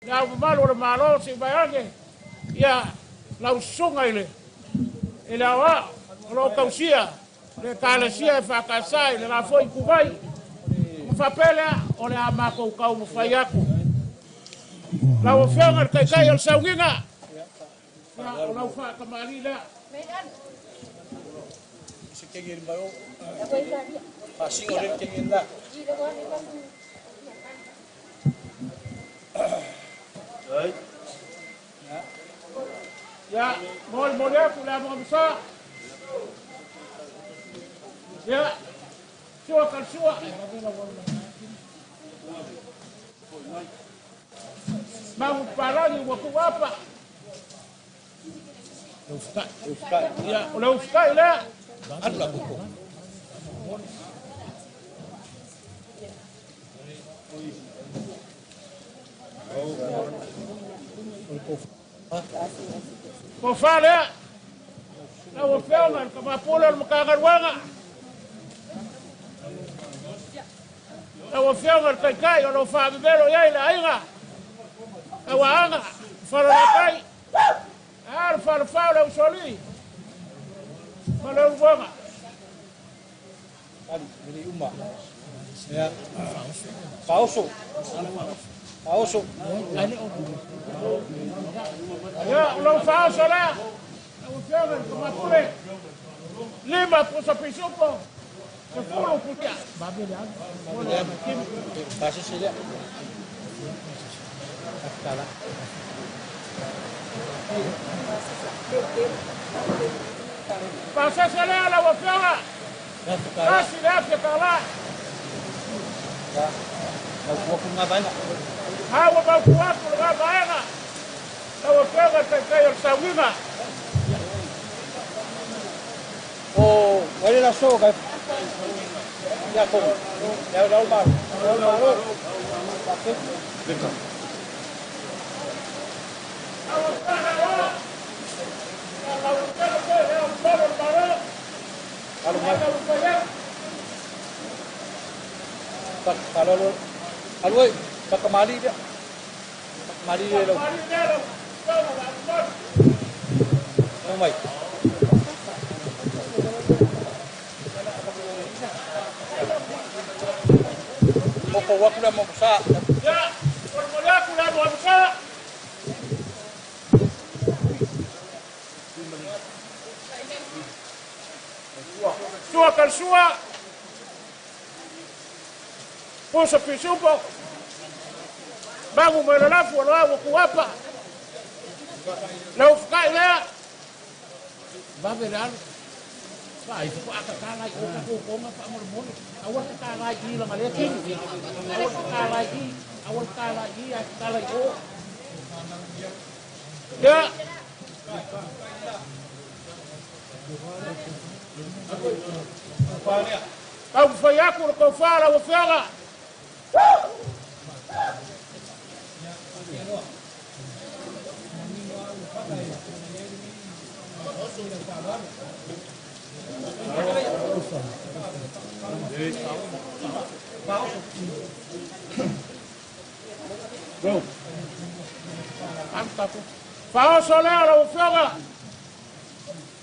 Nga umalo le malo si bayange ya la usunga ile wa lo kausia le kalesia fa kasai le la foi kubai mfapela ole amako kau mfayaku la ofenga kai kai el saunginga ya la ufa kamali la sikegir bayo pasi ole kengin la ya mol ya kula mo bisa ya sua kan sua mau parani wa kuapa ufka ya ulah ufka ila adla buku Ko fala na o pelman ka mapulan makakarwanga na o pelman kai kai o fa bebelo yai la ainga awanga Falelatai ar fala usoli malu wanga ali beli umma ya pauso ya ulau pauso la ufiamen kumapure lima puso pisupo sepuluh putia babi dia boleh bikin kasih sila kala pasa sala la ufiaga kasih dia kala mau ngapain hawa mau kuat ngapain tahu apa kayak sawinga oh wali la so ka ya ko ya dal mar pakai betul kalau aloi tak kemari dia kemari dia lo oh my mau waktu dah mau besar ya formula aku dah mau besar sua kan sua puso pisupo bangu melalafu walawa kuwapa lau fukai lea babe dan sai itu akakalai uka pa mormon awal kakalai lang alekin awal kakalai akakalai o ya kau fayaku kau fala wa faga Go. Mantap. Faaaloaloga faga.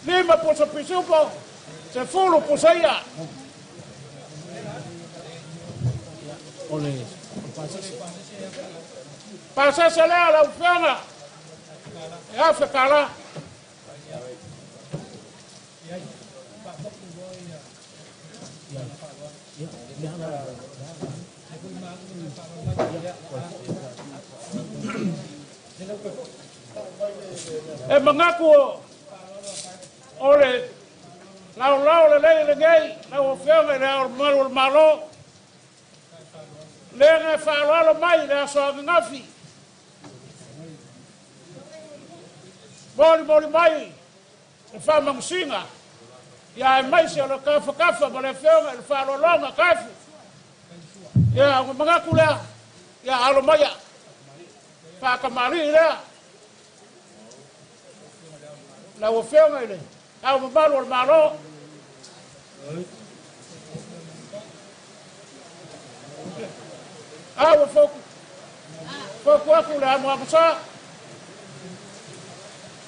Lima puso pisupo. Sepuluh pusaya. Oleh. Pasa sala la ufanga. Ya fekala. Mengaku oleh lau le ngai lau ufanga lau malo lenga Faaaloalo mai le so ngafi boli mai fa mangsinga ya mai se lo kafa bole fenga le Faaaloaloga kafu ya mengaku la ya alo maya fa kamari la la fenga ile au malo awa foku Aku le amo amasa.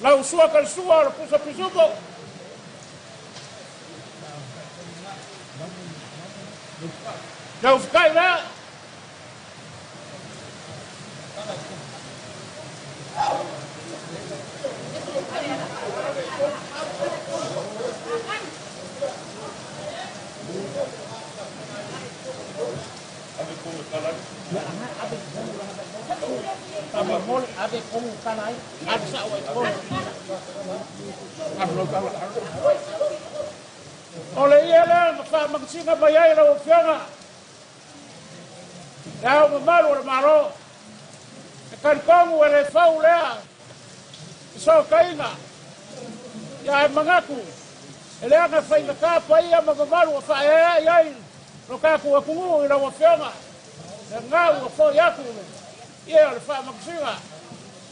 La usua kalsua la pusa pisupo. La ufkai la. Ade komu kanai, ade sawai komu. Ole ia le fa magsinga bayai la ofenga. Ya o malo le malo. Kan komu ele fau lea. So kainga. Ya mangaku. Ele anga fa ina ka pa ia magamalu fa ai. Lo ka ku ku la ofenga. Ngau fo yaku. Ia le fa magsinga.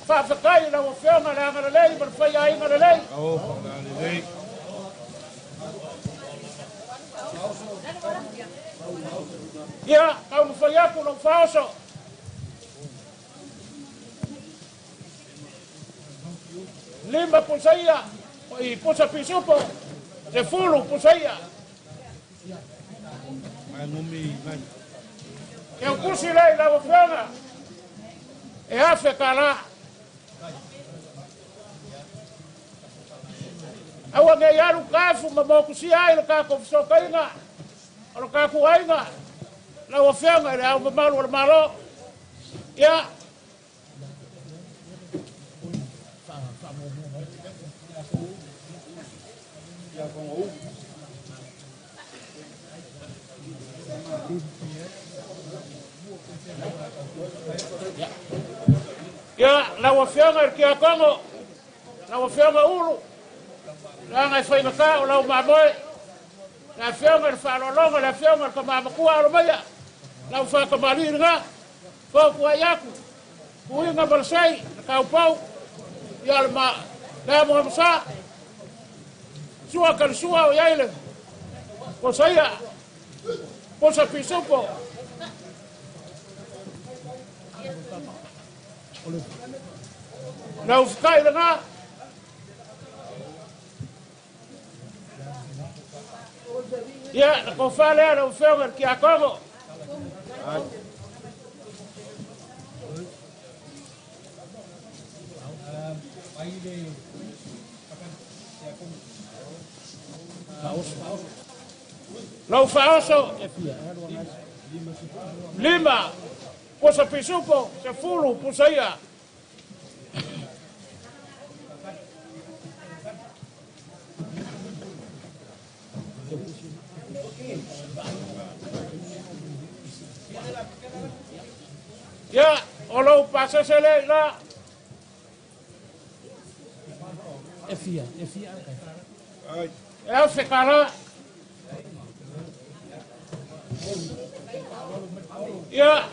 Faafakai na ofenga na ngara lei per fai ai ngara lei. Oh, lei. Ya, kau fai aku no faoso. Lima pusaia, i pusa pisupo. Se fulu pusaia. Mai numi, mai. Eu pusi lei na ofenga. E afe kala. Awa nge yaru kafu mamoku si ai lo kako so kainga. Lo kako ainga. La ofenga le au malu le malo. Ya. Ya, la ofenga ki akongo. La ofenga ulu. La ngai fai maka o lau mamoe. La afioga le Faaaloaloga, le afioga le kamamakua alo maya. La ufakamali nga. Ko kuai aku. Kuinga balsai, le kaupau. Ia le ma. La mo masa. Sua kan sua o yaile. Ko saya. Ko sa pisupo. La ufkai le nga. Ya, ko fale ala ufenga ki akongo. Lau faoso. Lima. Pusa pisupo, se fulu pusaia. Ya, olo pasa sele la. Efia. Ai. É fekara. Ya,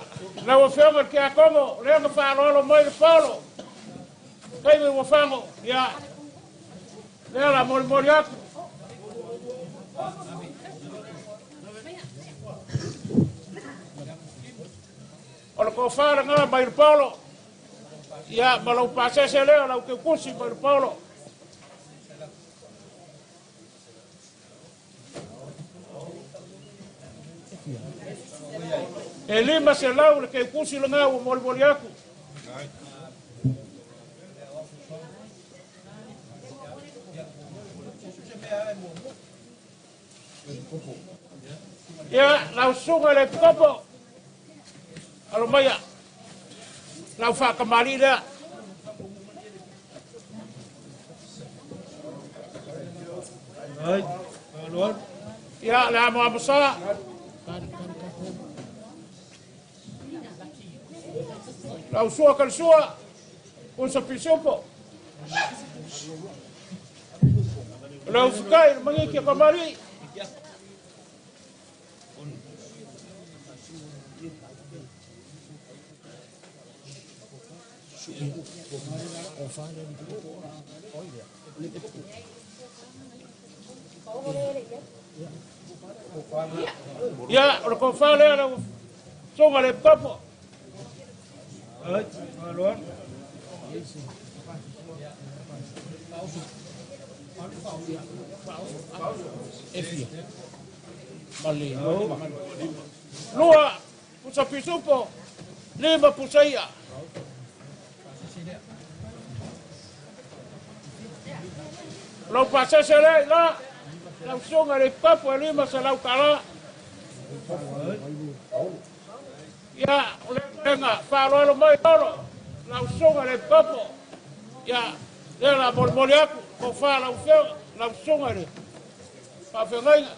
la ofenga que a como, le nga Faaaloalo mai le polo. Kai me wafango, ya. Le la mol yak. Olo ko fara nga mai le polo. Ya, malau pasa se le la que kusi mai le polo. E lima se lau le ke kusi le nga o mol yaku. Ya, lau sunga le kopo. Alo maya. Lau fakamali le. Ai, alon. Ya, le amo amasa. Lau sua kan sua. Kun sa pisupo. Lau fukai mangiki kamari. Ya, lo confale la songa le topo. Ơi, luôn. Mali. Lua, pusa pisupo, 5 pusaya. Lau pasese le la, lau sunga le papu 5 sa lau kala. Ya, lenga, Faaaloaloga mai tolo, lau sunga le papu. Ya, le la molmoli aku, ko fa lau feo, lau sunga le. Pa fengainga.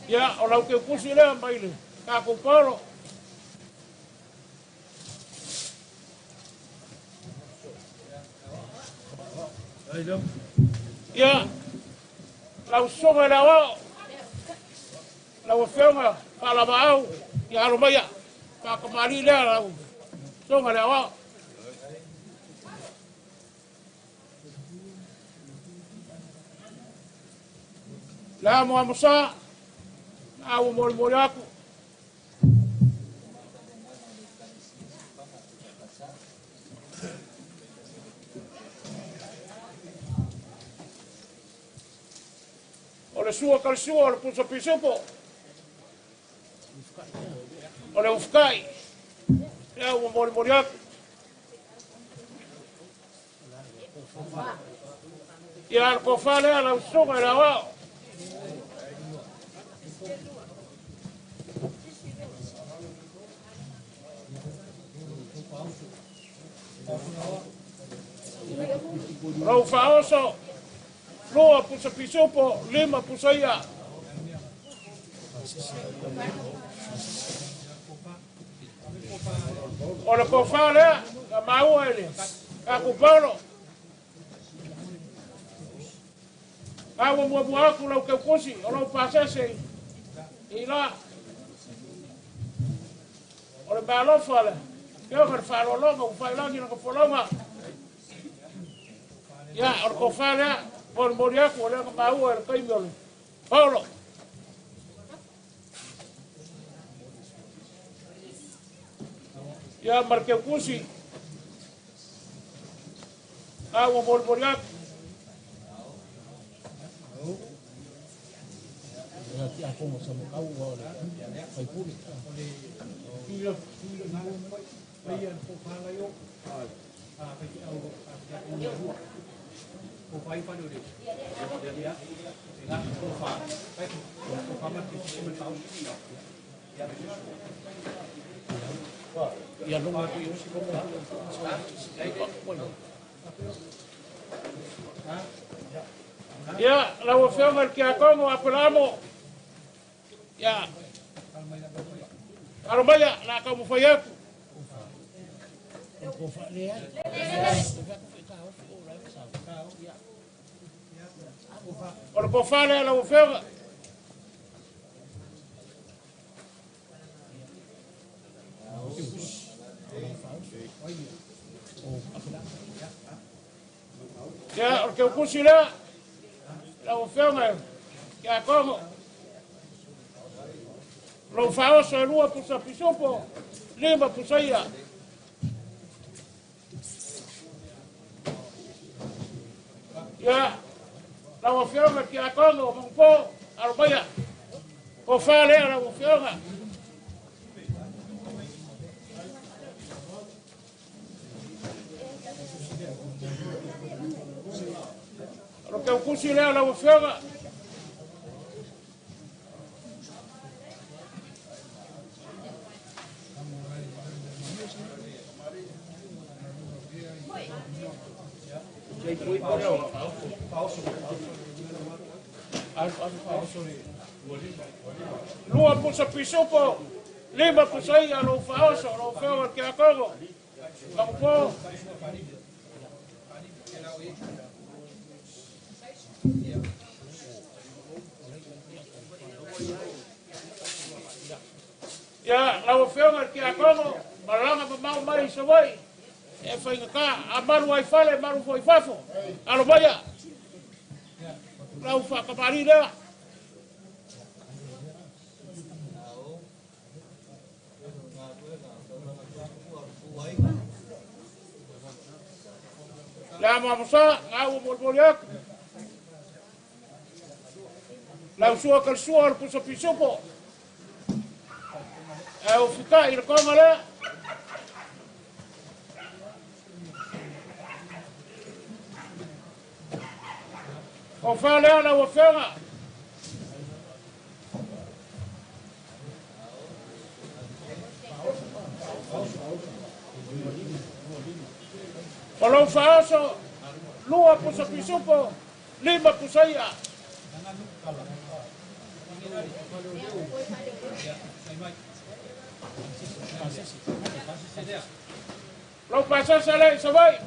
Ya, o lau ke kusi le mai le, ka kupalo. Ya, lau sunga le wao, lau fenga, pa la maau, ya alumaya, pa kamari le lau sunga le wao. La mo amusa, au molmoli aku. Ole sua kalsua, ole pusa pisupo. Ole ufkai. Au molmoli aku. Ya ko fa le ala usunga la wao. Rau faoso, lua pusa pisupo, 5 pusaya. Ole ko fa le, ka maua ele, ka kupalo. Kawa mua aku lau ke kusi, o lau pasese, ila. Ole balofa le, keo ka Faaaloaloga, ufai lagi na kafolonga. Ya, o ko fa le, molmoli aku, ole ka maua ele kaimi ole. Paulo. Ya, marke kusi. Kawa molmoli aku. Nanti aku mau sama kau boleh. Baik pulih. Kilo na bayan po pala yo. Kasi ako po pai pa dulu. Ya. Sila po pa. Pai po pa man kisi tao. Ya lo ma yo si como. Ya, la ofensa que como apelamos. Ya. Arumaya la kamu fayaku. Or ko fale la ofensa. Ya, or que kusila la ofensa que como lo faoso e 2 pusa pisupo, 5 pusaya. Ya, la ofensa que como un po arumaya. Ko fale la ofensa. Lo que kusila la ofensa. Lua pusa pisupo, 5 pusaya lo faoso, lo feo que acogo. Campo. Ya, lo feo que acogo, balanga mamá mai sobai. E fai ka, amaru ai fale, maru foi fafo. Alo vaya. Lau fa kapari le. Masa ngau molmoliak. Lau sua kal sua puso pisopo. O fika il komale. O Falelatai o afioga. O lau faaso lua puso pisopo 5 pusaia. Lau pasasa le sabai.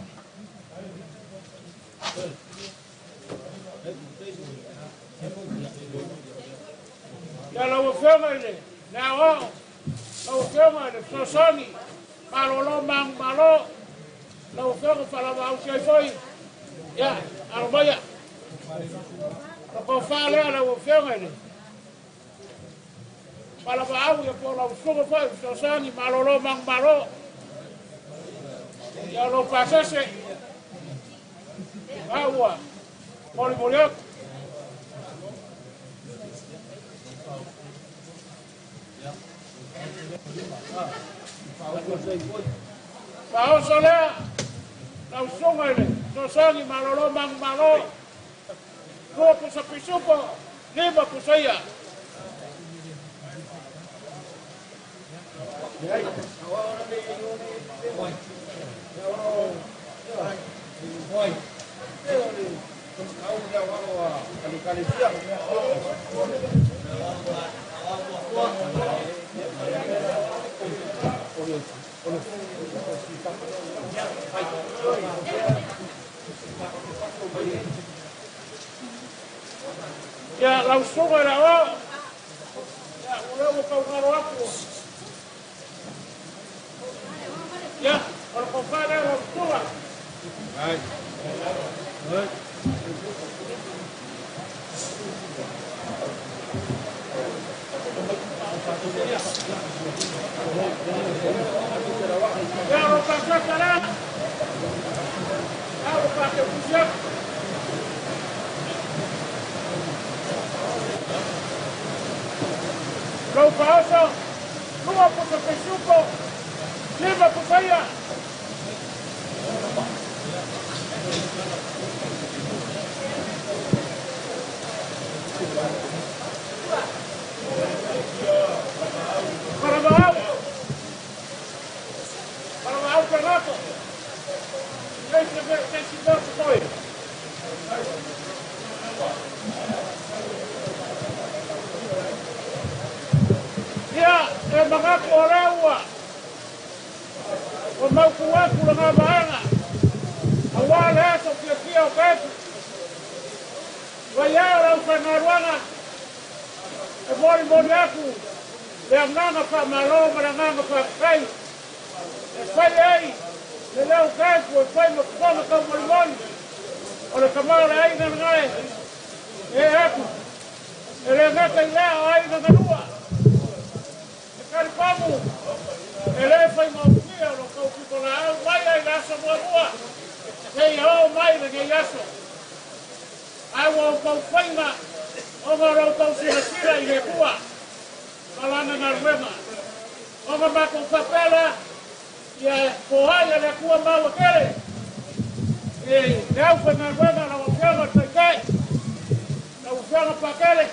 Ya lau afioga ile. Na o lau afioga ile sosani. Malolo mang malo. Lau afioga falamau sei foi. Ya, armaya. Ko Falelatai lau afioga ile. Falamau ya po lau suga foi sosani malolo mang malo. Ya lau pasase. Agua. Molmoliak. Paoso lea, lau sunga ile, sosani malolo mang malo, 2 pusa pisupo, 5 pusaia. Ya lau sunga la o. Ya ulau kau ngaro aku. Ya, kalau kau Falelatai lau sunga. Right. Good. Ya lau pasasa la. Lau pakai pusiak. Lau paoso, 2 puso pisupo, 5 pusaia. Falamau penato. Deixa ver foi. Ya, mangaku orawa. O mau kuaku nga maanga. Awal eso kia o petu. Wayara ufanarwana. E mori aku. Le nganga pa malo, nganga pa kai. E fai ai. Le leo kaku, e fai makupanga ka mori. O le kamara ai na ngai. E aku. E le ngaka ilea ai na nganua. Kari pamu, ele fai maukia no kau kiko na au mai ai laso mua. Hei hao mai na kei aso. Ai wau kau whainga, o ngā rau kau sira i he kua. Kalana ngā ruenga. O ngā mako whapela, ia kohai a le kua maua kere. E au wha ngā ruenga na wakianga taikai. Na wakianga pakere.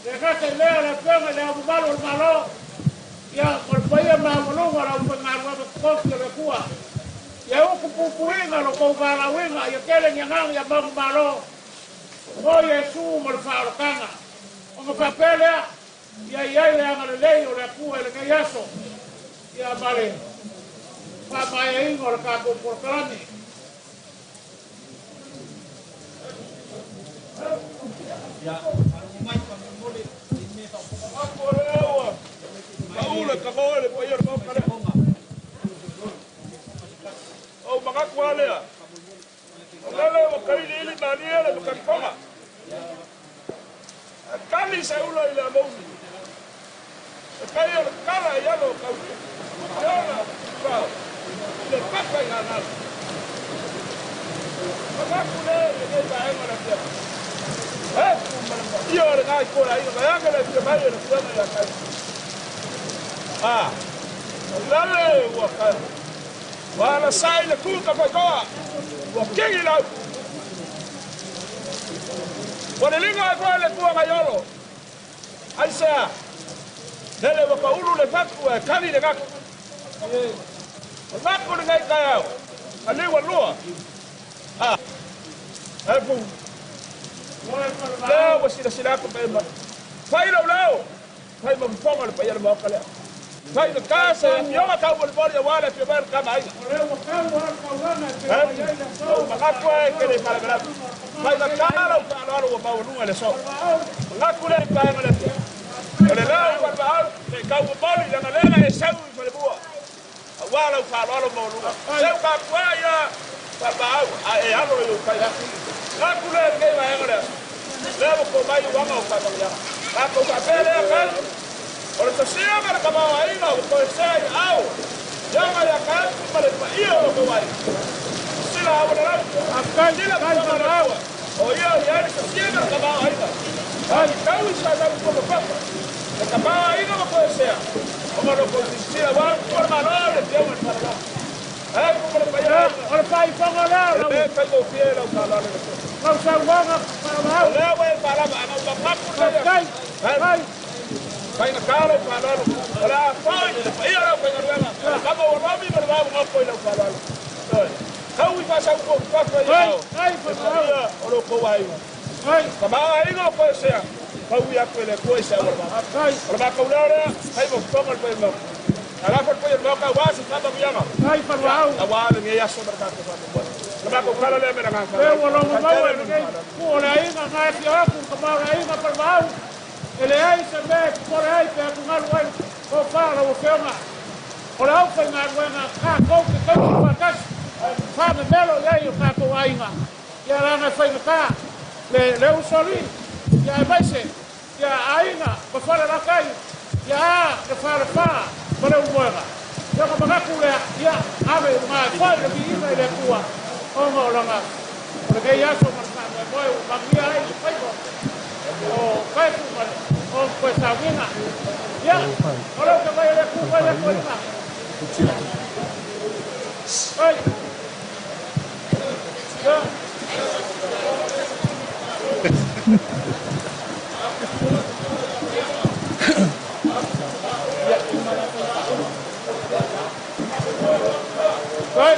Le kake lea le whianga le abu malo le malo. Ya kolpaia mamalunga la upengarwa kofi le kua. Ya uku pupuinga lo kou winga ya kele nyangang ya bangu malo. O Yesu mo le Faaaloga. O mo papelea ya le anga lei o le kua le kayaso. Ya male. Pa mai ingo le kako porkalani. Ya, mai pa mole ni ta. Kaula kamoe le paia mo kare. O magaku alea. Lele o kaili ili maniele mo kankonga. Kali sa ula ile mo. Kai o kala ya lo kau. Ora. Ba. Le papa ya na. Wala sai le kuka pa koa. Wa kingi la. Wale linga kwa le kuwa ngayolo. Aisa. Dele wa kaulu le faku e kani le gaku. Wala le ngai kaya. Ali wa lua. Ah. Epu. Leo wa sila ko pa ma. Fai lo leo. Fai ma fonga le pa ya ma kale. Fai de casa, yo ma tau bol bol ya wala pe bar kama ai. Magakwa ke le para gra. Fai da cara o para o pa o le so. Magakwa le pa ngale. Ole la o pa le ka o bol ya ngale e sau i le bua. Wala o pa lo mo lu. Seu ka kwa ya pa ba e alo yo pa ya. Magakwa le ke ma ngale. Le ko mai o ma o pa ya. Ka ko pa pele ka. Ora to sia para ka ba ai no ko sai au. Ya ma ya ka para pa io ko vai. Sila ora akan dila ka ra. O ia ya ni sia para ka ba ai no. Ai ka u sa da ko pa. Ka ba ai no ko sai. O ma no ko sila ba por ma no le dio ma para lá. Ai ko para pa ya. Ora pai fa ngala. Le ka ko fiel au ka la le. Não sa wa para ba. Le wa para ba no pa pa por ai. Ai. Vai na cara o falalo. Ora, vai, vai ora vai na rua. Acaba o nome mas vai uma coisa o falalo. Não vai passar um pouco para aí. Ai, falalo. Ora ko vai. Ai, acaba aí não pode ser. Vai ia com ele coisa ora. Ai, ora ka ora, vai vou tomar para ele. Ala por poder não ka wasi tata biama. Ai, falalo. Awala ngi ya sobre ka ko. Ora ko kala le mera ka. Eu não vou. Ora aí na que eu com ka aí na falalo. Ele é isso mesmo, por aí, pega um ar, o fala, o filma. Olha, o que na guarda, cá, com que tem uma casa, faz belo, e aí o cá com a ainda. E ela não foi no cá, leu o solinho, e aí vai ser, e a ainda, para fora da caia, e a fala, para o boiga. E a camarada e a ave, uma folha que ainda ele é tua, ou não, não, porque já sou marcado, o bagulho aí, foi bom. Oh, vai oh, pues alguna. Ya. Ahora que vaya de vaya cuenta. Ay. Ya. Ay.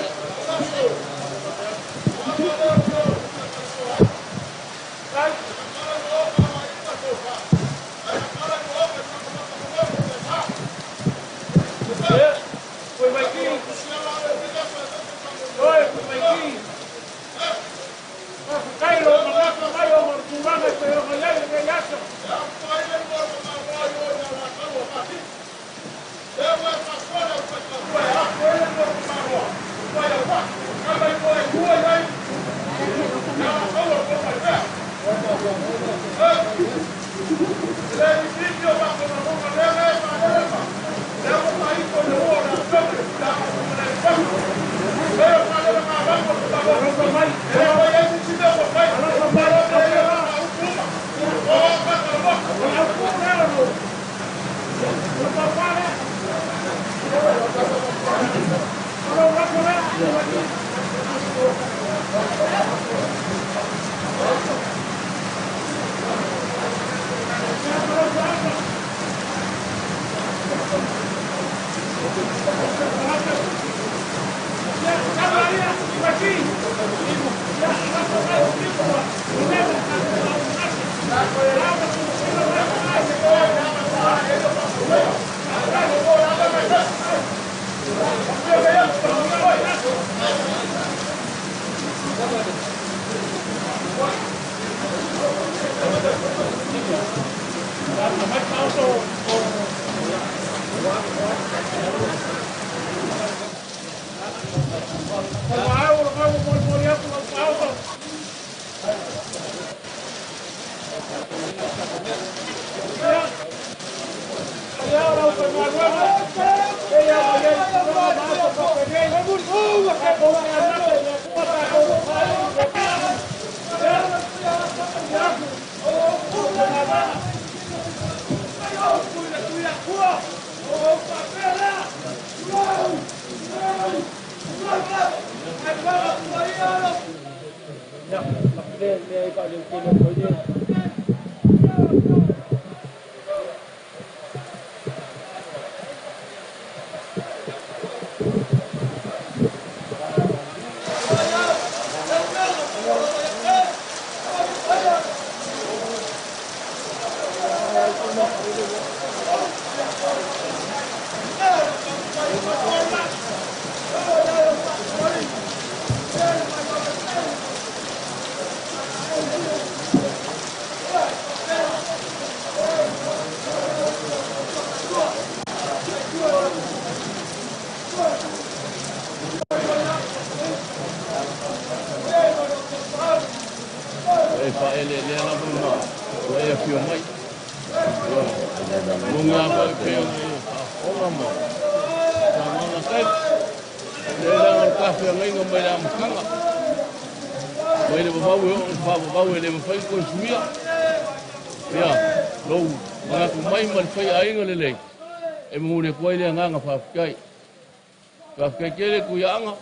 kele kuyanga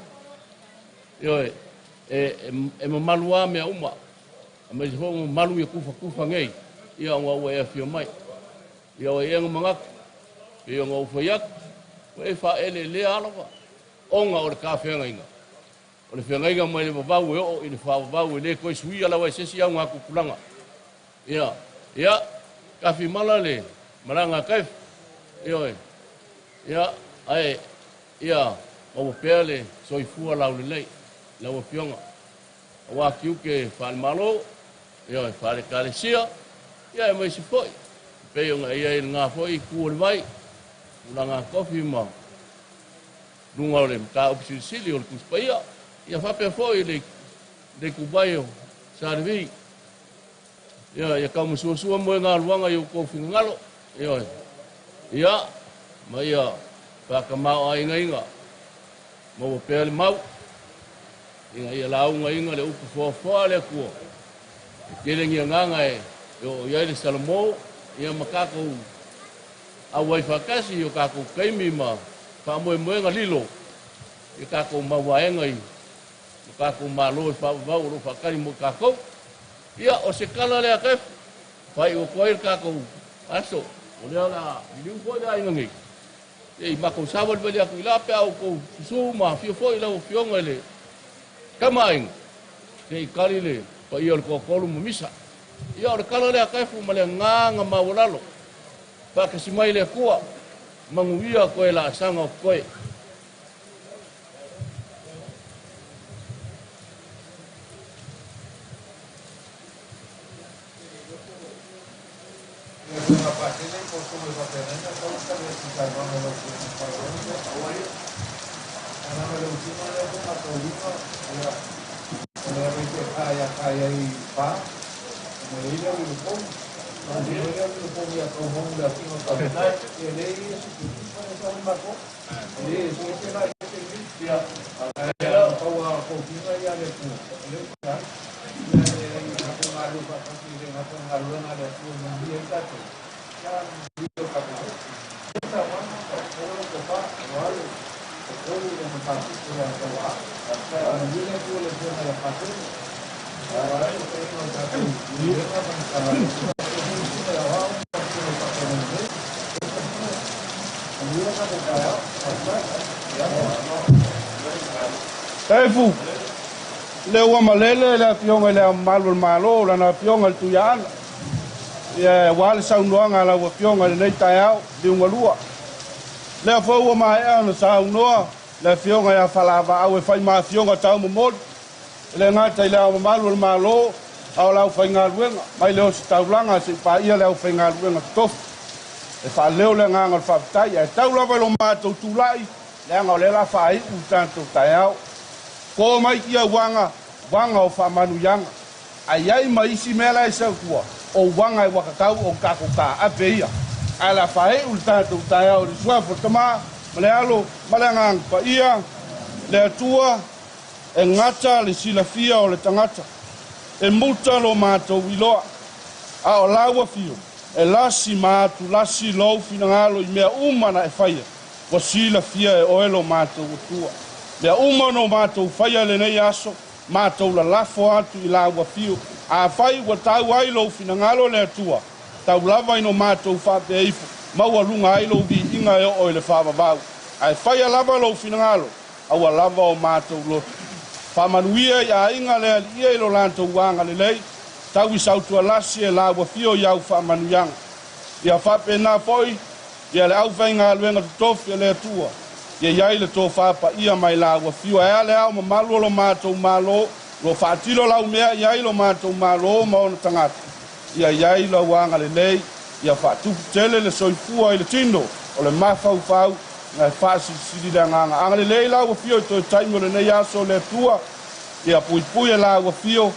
yo e malua me uma me ho malu e kufa ngei ia ngwa e fio mai ia e nganga ia ngwa foyak e fa ele le ala onga o ka fe ngainga o le fe ngainga mai le bau e o i le fa bau le ko sui ala wa se sia ngwa ku kulanga ia ka fi malale maranga kaif ia ai ia o pele soi fu ala le lei la o pionga wa kiuke Faaaloaloga ia fa le kalesia ia mai se foi pe nga ia nga foi ku le vai ulanga kofi ma lunga le ta opsi sili o kuspaia ia fa pe foi le kubaio sarvi ia ka mo so mo nga luanga yo kofi ngalo ia mai ia pa ka mau ai nga mo pele mau ia lau inga le upu fo le ku kele ngia nganga yo ia le salmo ia makako a wai fakasi yo kako kaimi ma fa mo nga lilo ia kako ma waenga i kako malo fa ro fakari mo kako ia o se kala le akef fa o koir kako aso o le ala liu fo da inga e mako sabol bele aku ila pe au ko suma fio fo ila o fionga le kamain ke kalile pa iol ko kolu misa ia o kala le akaifu male nganga maulalo pa ke simai le kuwa manguia ko ela sanga ko Taefu le ua malele le afioga le malo malo lana afioga le tuiana ia ua le saunoaga lau afioga lenei taeao liuga lua lea foi ua maeʻa ona saunoa le afioga ia falavaau e fai maafioga taumomoli le gata i le ao mamalu o le malo ao lau faigaluega mai le osi taulaga seʻi paia le au faigaluega totofu e faaleo le agaga o le faafetai ae tau lava i lo matou tulaʻi leaga o le la faaiʻu i tatou taeao ko mai ia wanga o faamanuiaga ai ma isi mea la e saukua o wanga e wakakau o kakoka ape ia ae la faaiʻu le tatou taeao le suafa tamā ma le alo ma le agaga paia le atua e gata le silafia o le tagata e muta lo matou iloa A o laua fio. E lasi mātu, lasi lou fina ngalo I mea umana e whaia. Wa sila fia e oelo mātou utua. Mea umano mātou whaia le nei aso, mātou la lafo atu I laua fio. A whai wa tau ai lou fina ngalo le atua. Tau lava ino mātou whape eifu. Maua lunga ai lou vi inga e o le whababau. Ai whaia lava lou fina ngalo. Aua lava o mātou lotu. Whamanuia ia inga lea li ia ilo lanto wanga le lei. Tau I sautua lasi e laua fio iau whamanuianga. Ia whape nā foi, ia le au whainga aluenga tutofi e le atua. Ia iai le tō whapa ia mai laua fio. Ea le au mamalu lo mātou malo, lo whaatilo lau mea iai lo mātou malo maona tangata. Ia iai lo wanga le lei, ia whaatupu tele le soifua I le tino, o le mawhau whau, ngai whaasi sirida nganga. Anga le lei laua fio I toi taimo le nei aso le atua, ia pui pui e laua fio,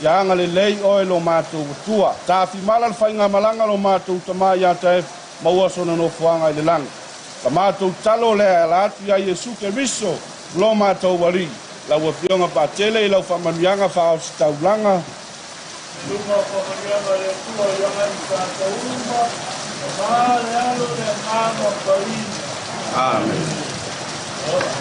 ia anga le lei oe lo mātou tua. Tāwhi mala le whainga malanga lo mātou tamā ia Taefu, maua sona no fuanga I le langa. La mātou talo lea e la atu ia Iesu ke miso, lo mātou wari. Lau fionga pa tele I lau whamanuianga whao si taulanga. Lunga whamanuianga le tua ianga I tātou uma, o maa le alo le māma pai. Amen. Tele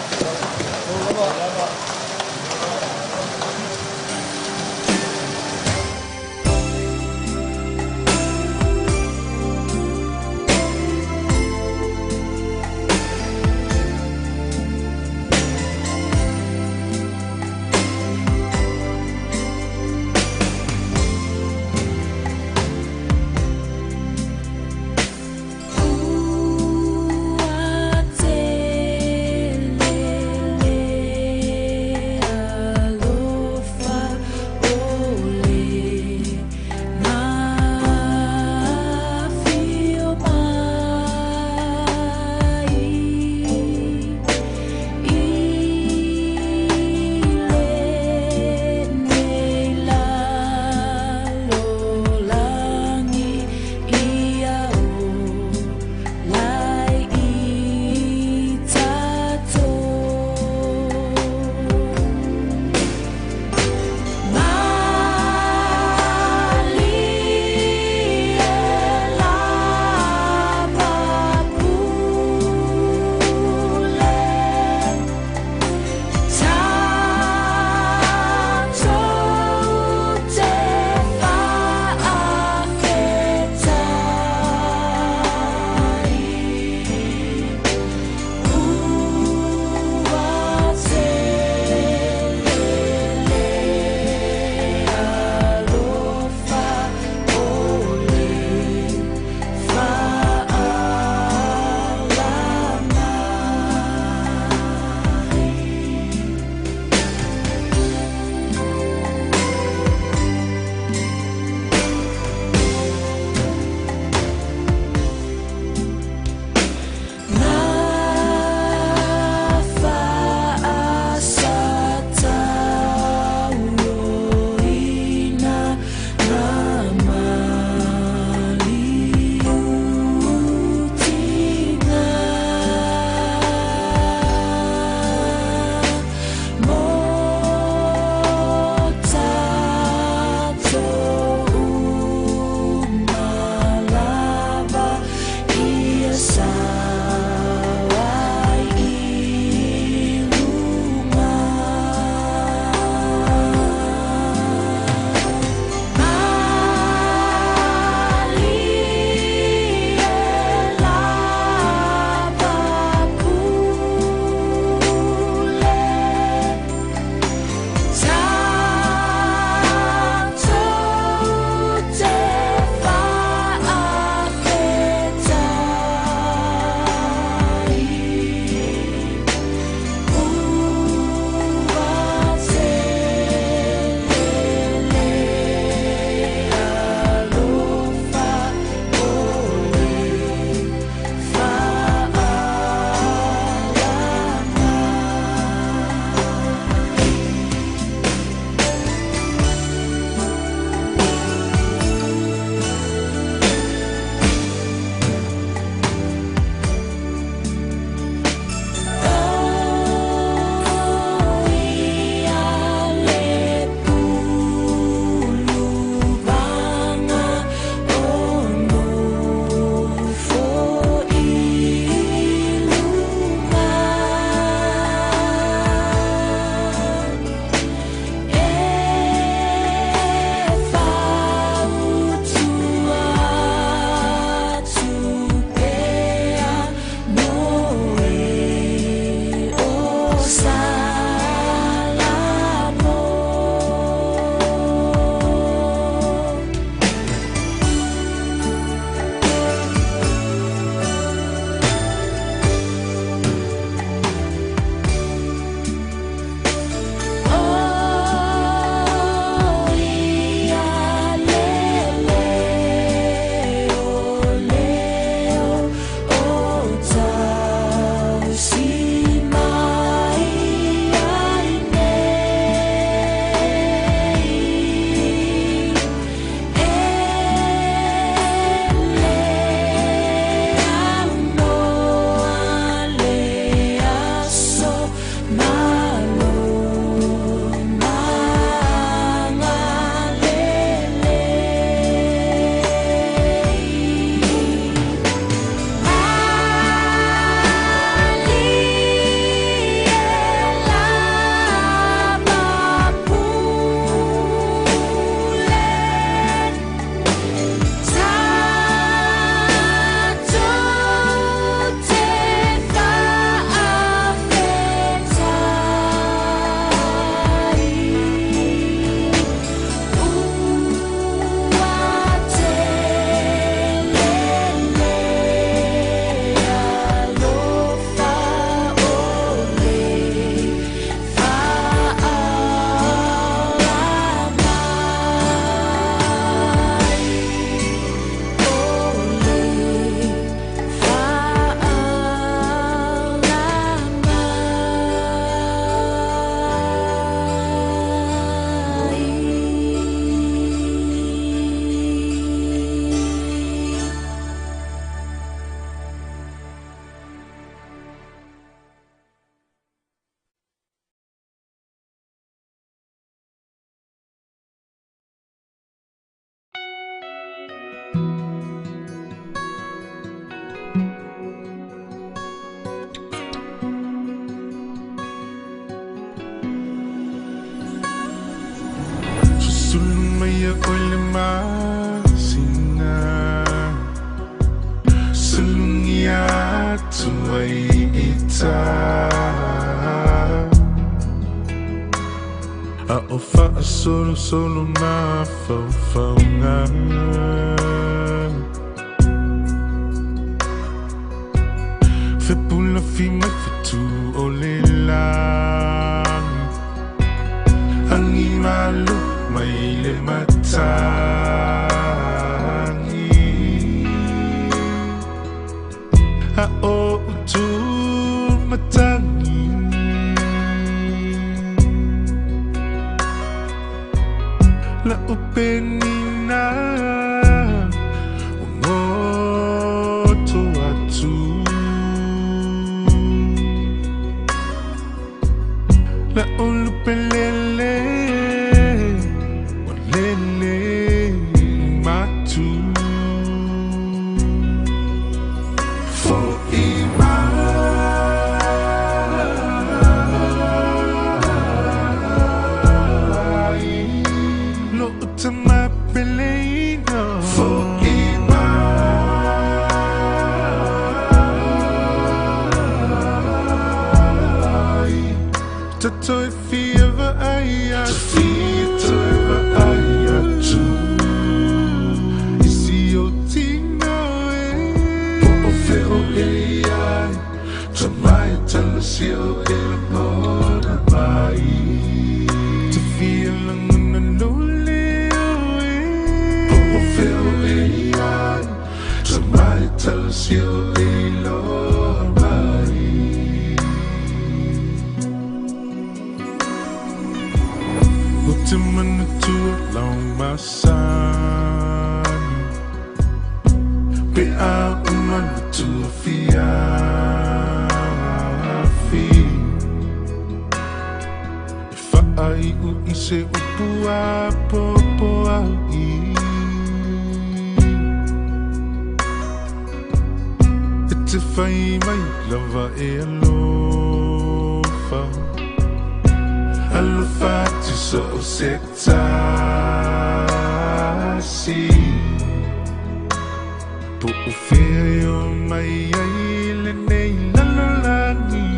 faita a o solo na faufaunga fe pula fi mai fitu o le lang angi malu mai le matangi a o utu matangi la upenina ngoto atu la ulupelele walele matu for ima lo utama pelena for ima Tato if he ever aya Tato ever aya too Isi o tino Popo feo ai Tamai talasio e la moda mai Te feel ang nanole Popo feo ai Tamai talasio e lo mai Ultimate to along my son Be out man to a fiafi If I ise upua popo ai It's if I my lover e alofa Alufati so sektasi Po ufeo mai aile nei lalolani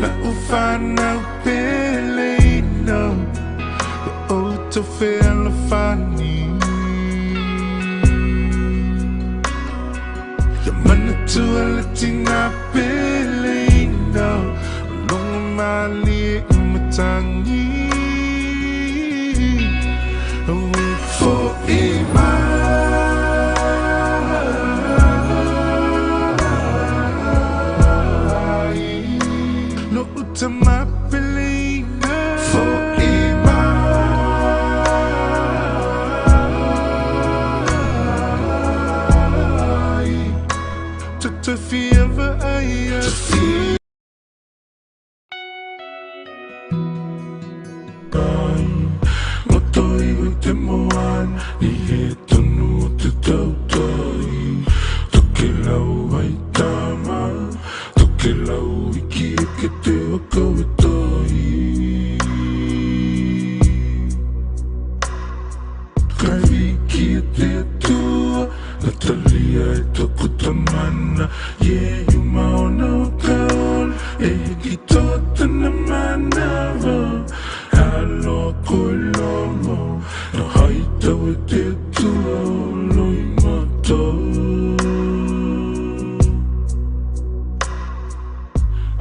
La ufana upeleino La oto fea lafani Yamana tua latina pelena Long mali umatangi Away for ima No utama pelena For ima To feel ever aya Motoi te moan I he tonu te tautoi Toke lau ai tama Toke lau iki e ke te wakau e toi Kai ki e te atua La talia e toku tamana Yeah, you mauna o kaol E ki tota na manava Halo koe lomo No haitau e te atua o loi matou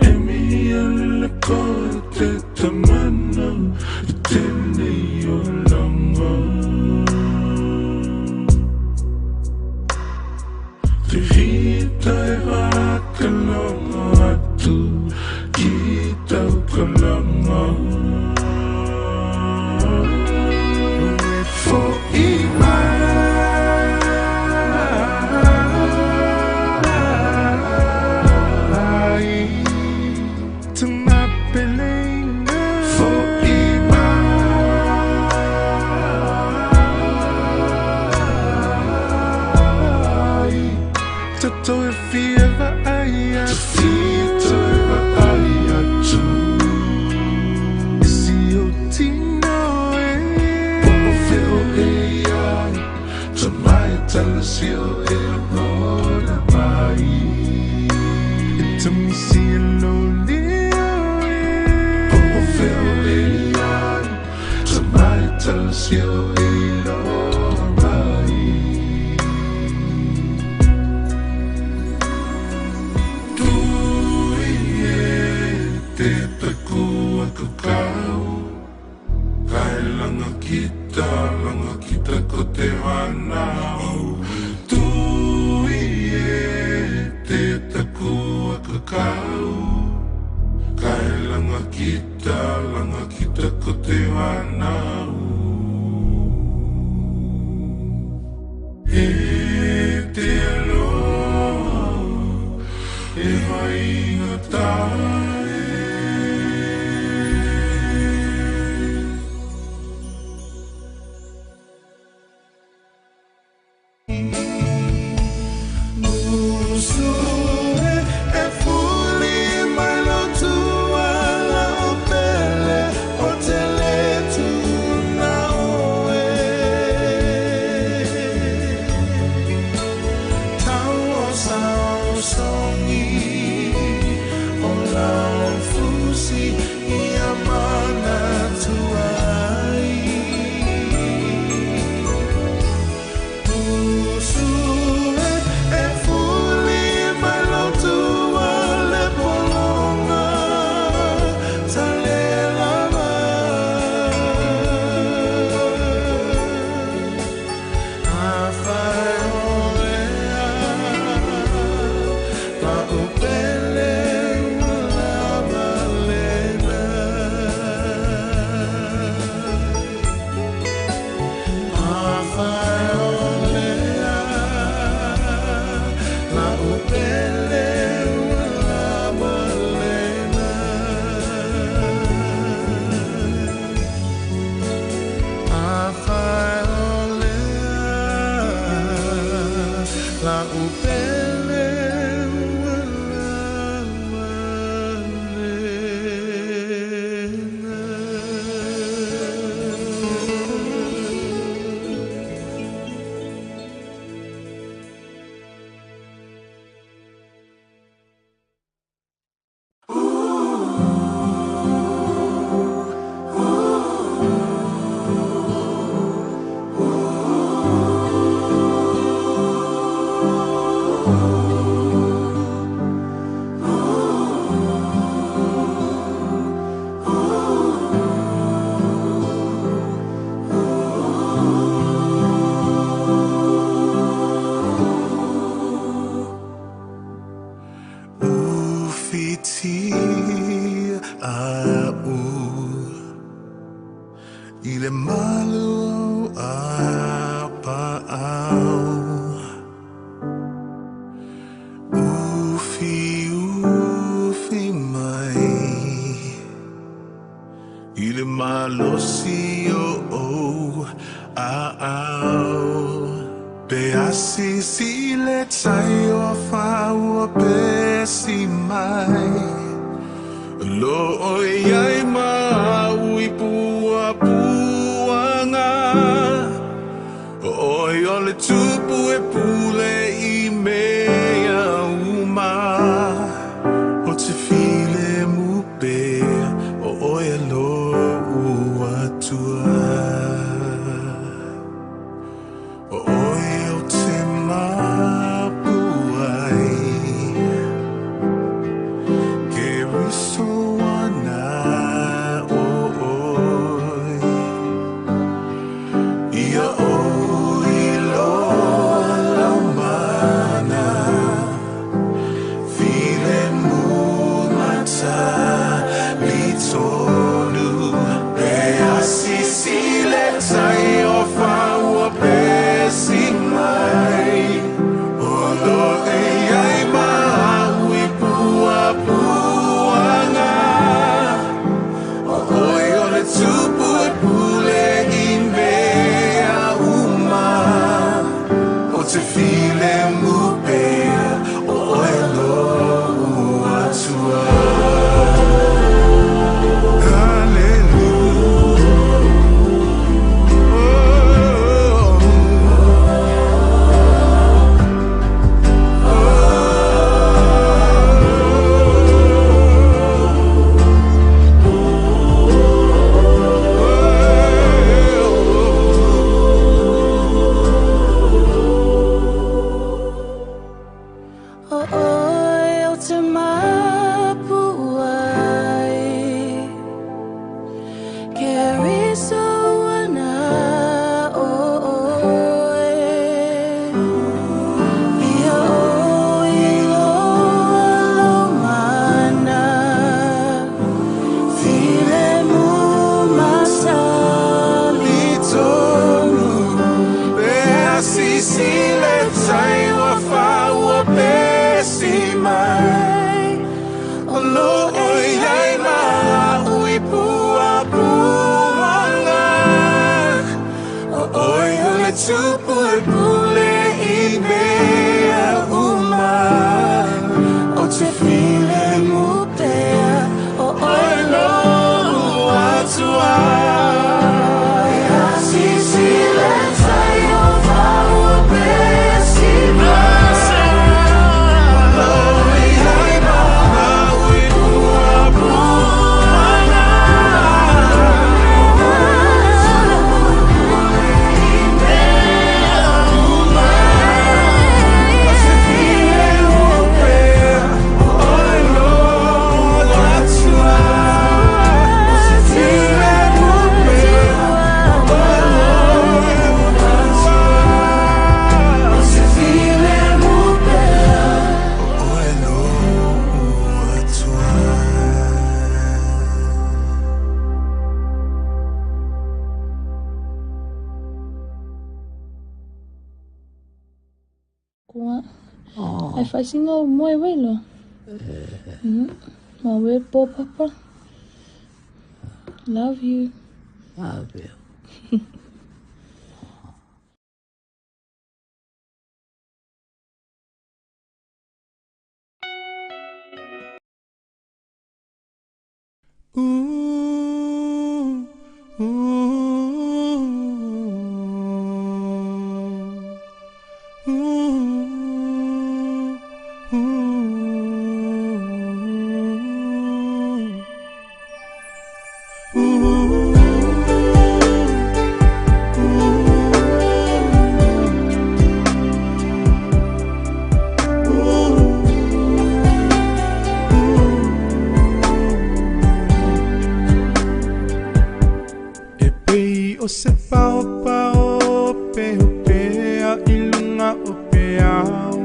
E mihi alele koe te tamana I tenei o langa Te hita e hakalanga atu Ki tau kalanga For ima Tama pelena For ima Tato if he ever aya Tato ever aya too Isi o tino Popo feo ai Tamai talas sio e kona mai e tumi si lo lia o feo e iai so mai tal sio e lo mai tu e te takua kakau kai langa kita ko te wanau tu e te takua kakau kai langa kita ko te wanau e te aloha e vai ngatai Ai fai singo moe welo. Ma we po papa. Love you. Love you. O se pao pao pe o pe a ilunga o pe au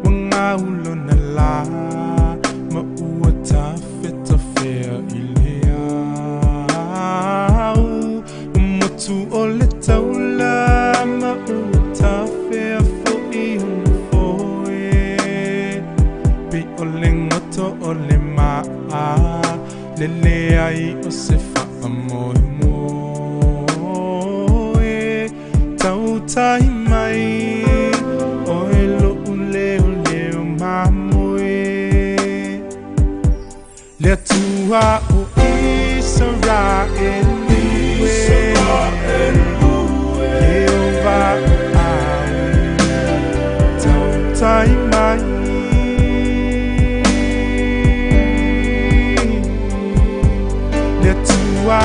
Wanga ulo na la ma ua ta fea ilea au Umotu o le taula ma ua ta fea fo I hum foe Pe o le ngoto o le maa Le le ai o se Amoy moe tau tai mai oe lo ule o mamoe le tua o Israel Jehová tau tai mai le tua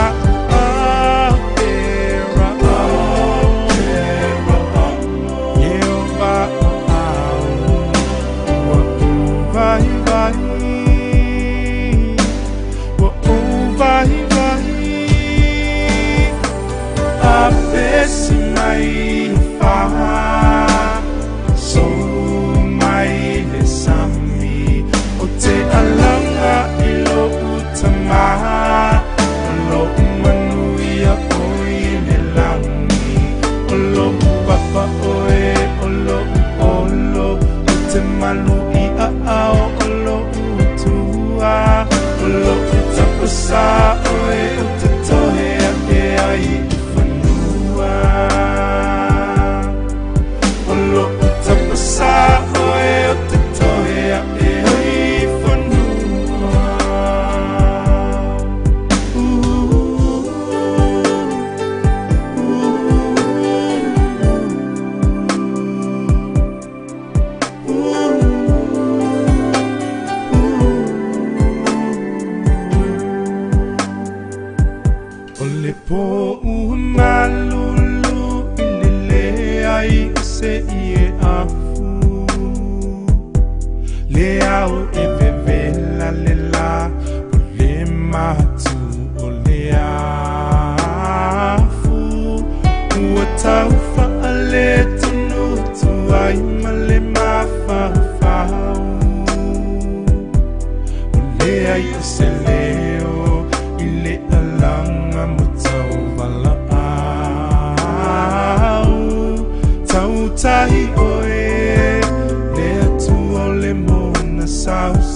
South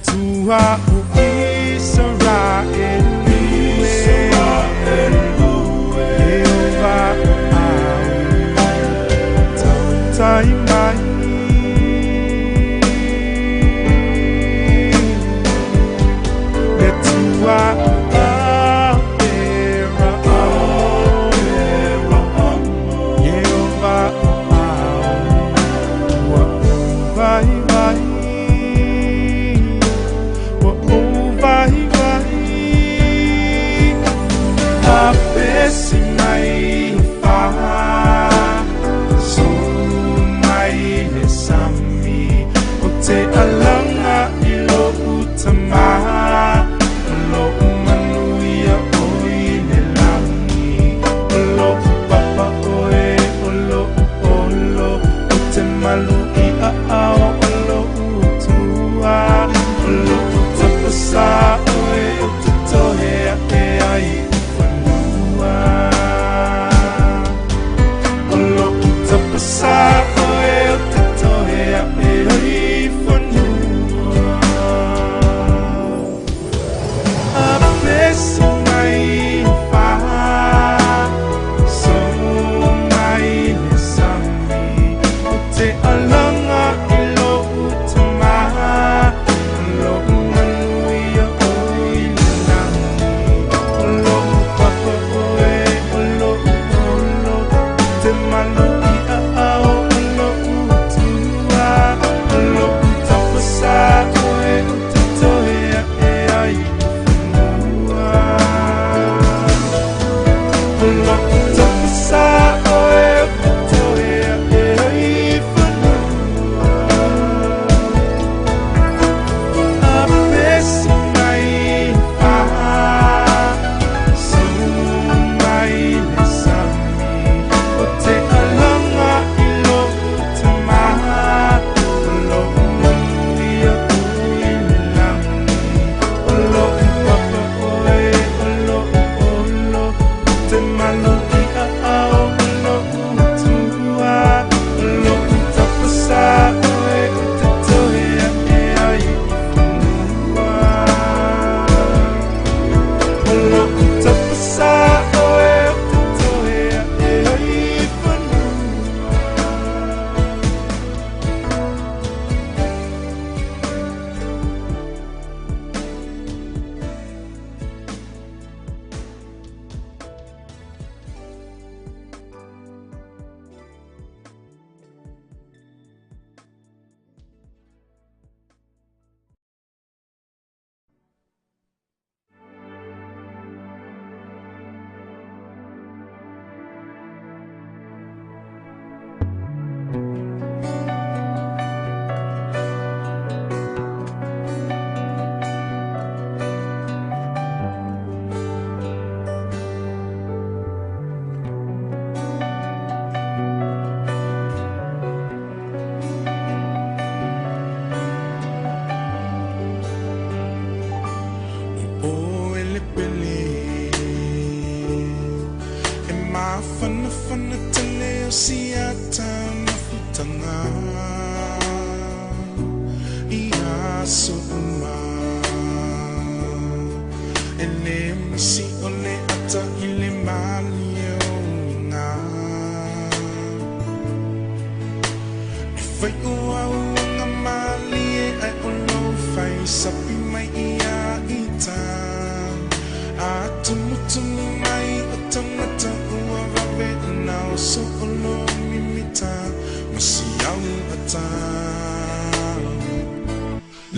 tua Israel Jehovah Tai mai le tua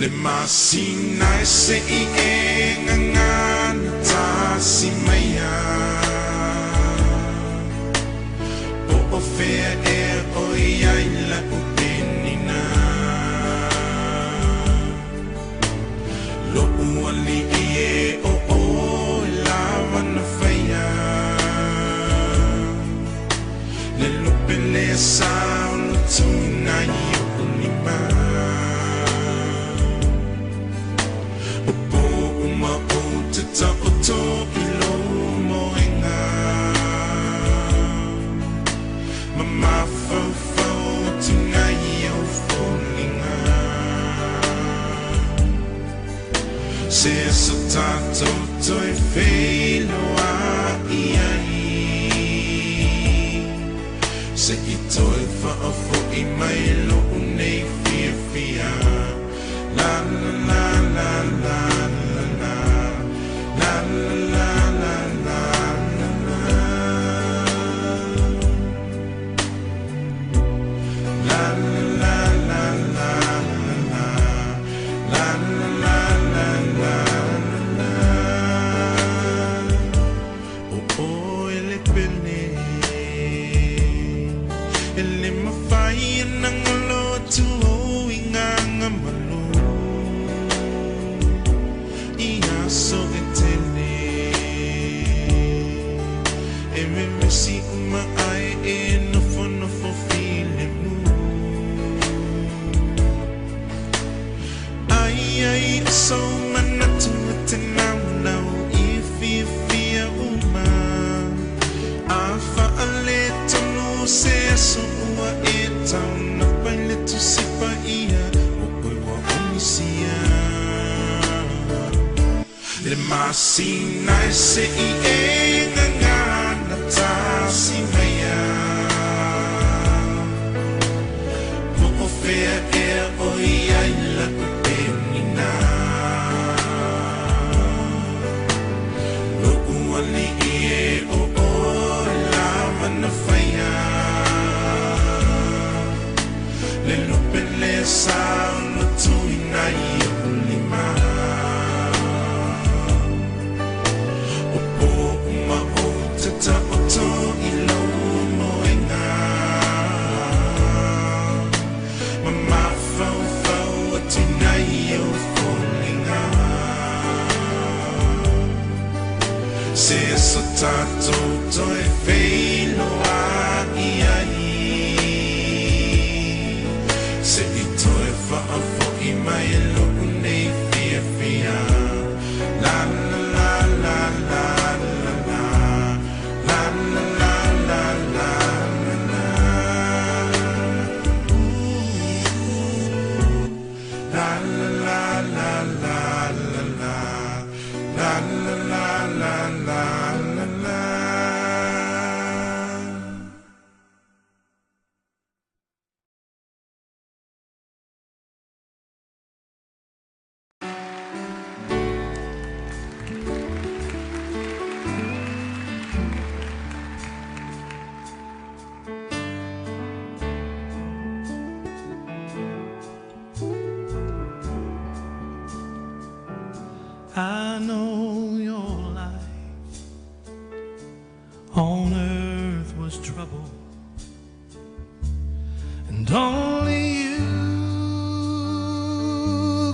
Le masinai se iengangan ta si maya o fair air o yai la upenina lo uali e o lava na faya le lupele sa lo tunai o lima ta o to ilo mo Se soltanto tuoi filo ai se i tuoi fa fuori mai lo nei fia la la la la la la la so manatu tenau nau ifia uma Faaaloaloga no se sua etau na paile tu sipa ia o koe wa onisia le masina se I enga na tasi mea mo fea o ia la Sound to inai lima Opo uma o tata oto ilo moenga Mama fau fau atinai o folinga Se so tato toi feilo ai Se I toi whaafoki mai e loku nei fia La la la la la la la La la la la la la La la la la la la la La la la la la la la I know your life on earth was trouble, and only you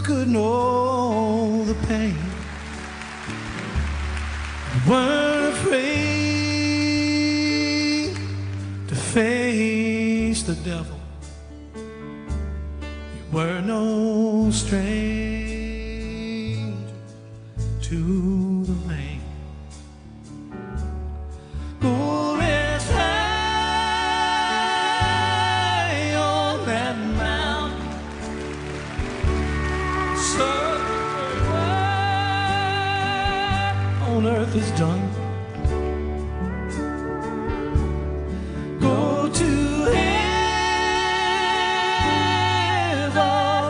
could know the pain. You weren't afraid to face the devil. You were no stranger to the rain. Go rest high on that mountain, so on earth is done. Go to heaven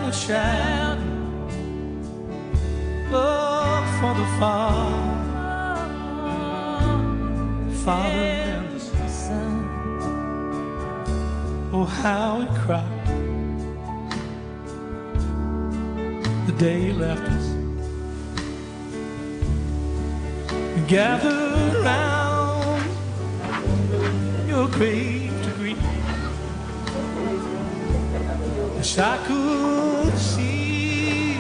and shout, love for the Father and the Son. Oh, how he cried the day he left us. We gathered round your grave to greet. Wish I could see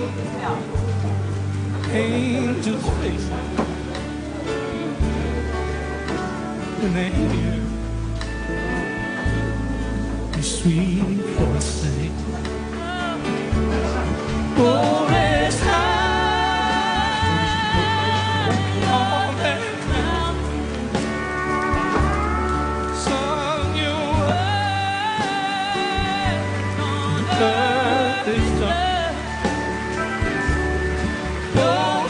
angels' faces when they hear your sweet voice sing. Oh, rest high on that mountain, son, your work on earth is done. Oh,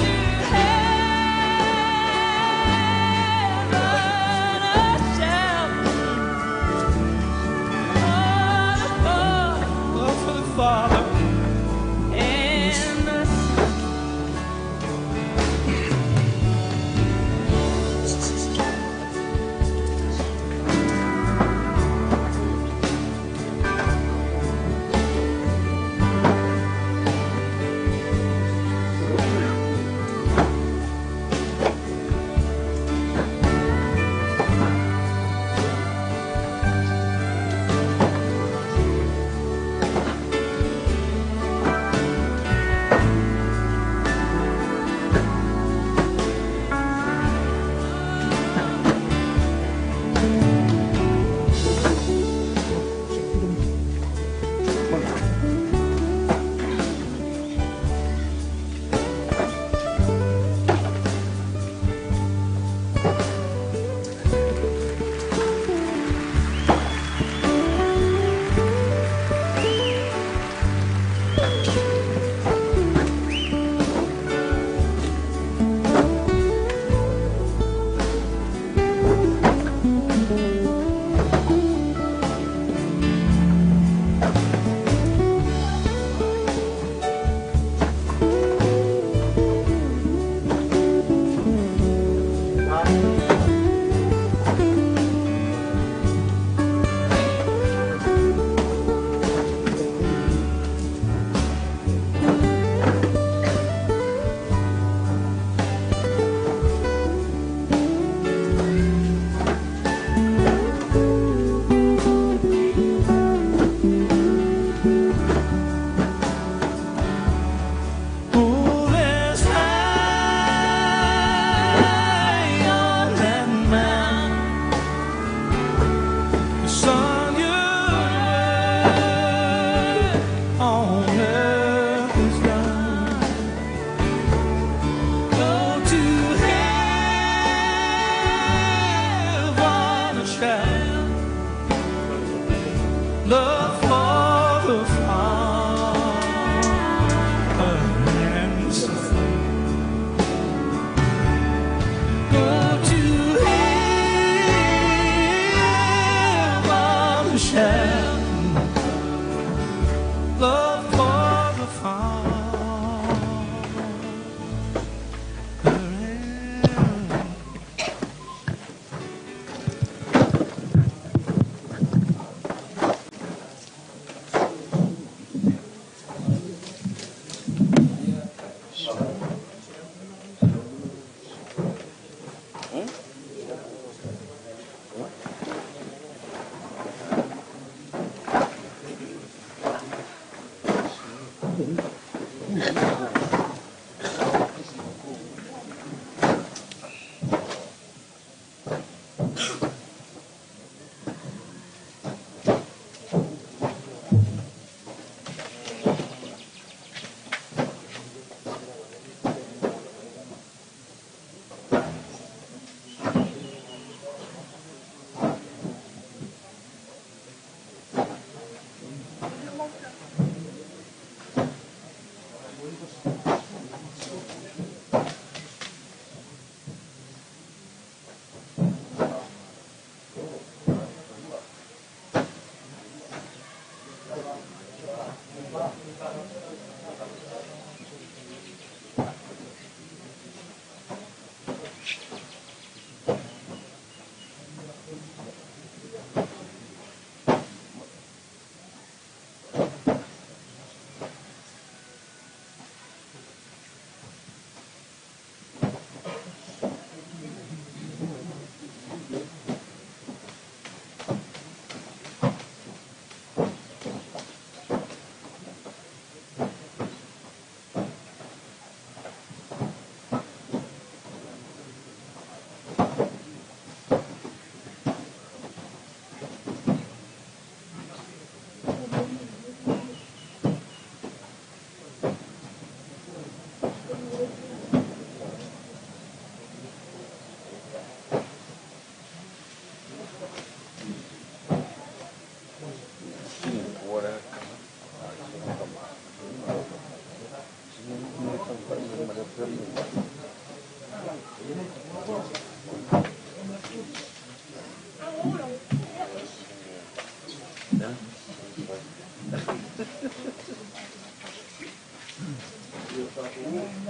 love for the farmers. Go to heaven to share love for the farmers.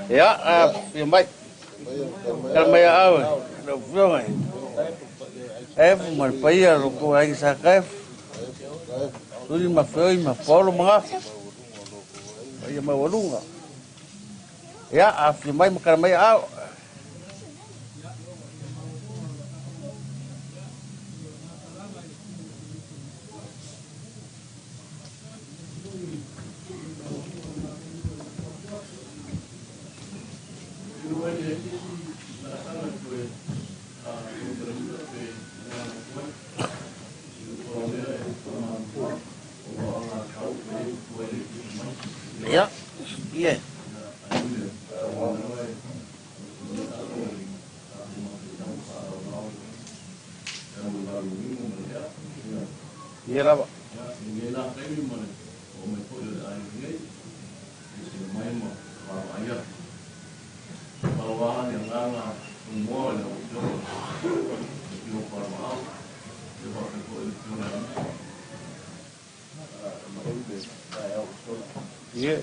Ja, film baik. Kalau mai au, do film ai. Man paia ro ko ai sa ka. Tuli ma foi ma polo mga. Ai ma walunga. Ya, film baik makar mai au. Ya, iya. Iya lah, Pak. Iya.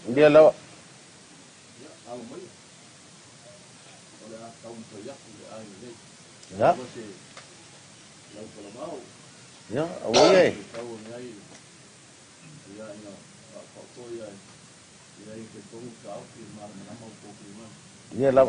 Dia lah. Ya. Ya, awal Iya lah.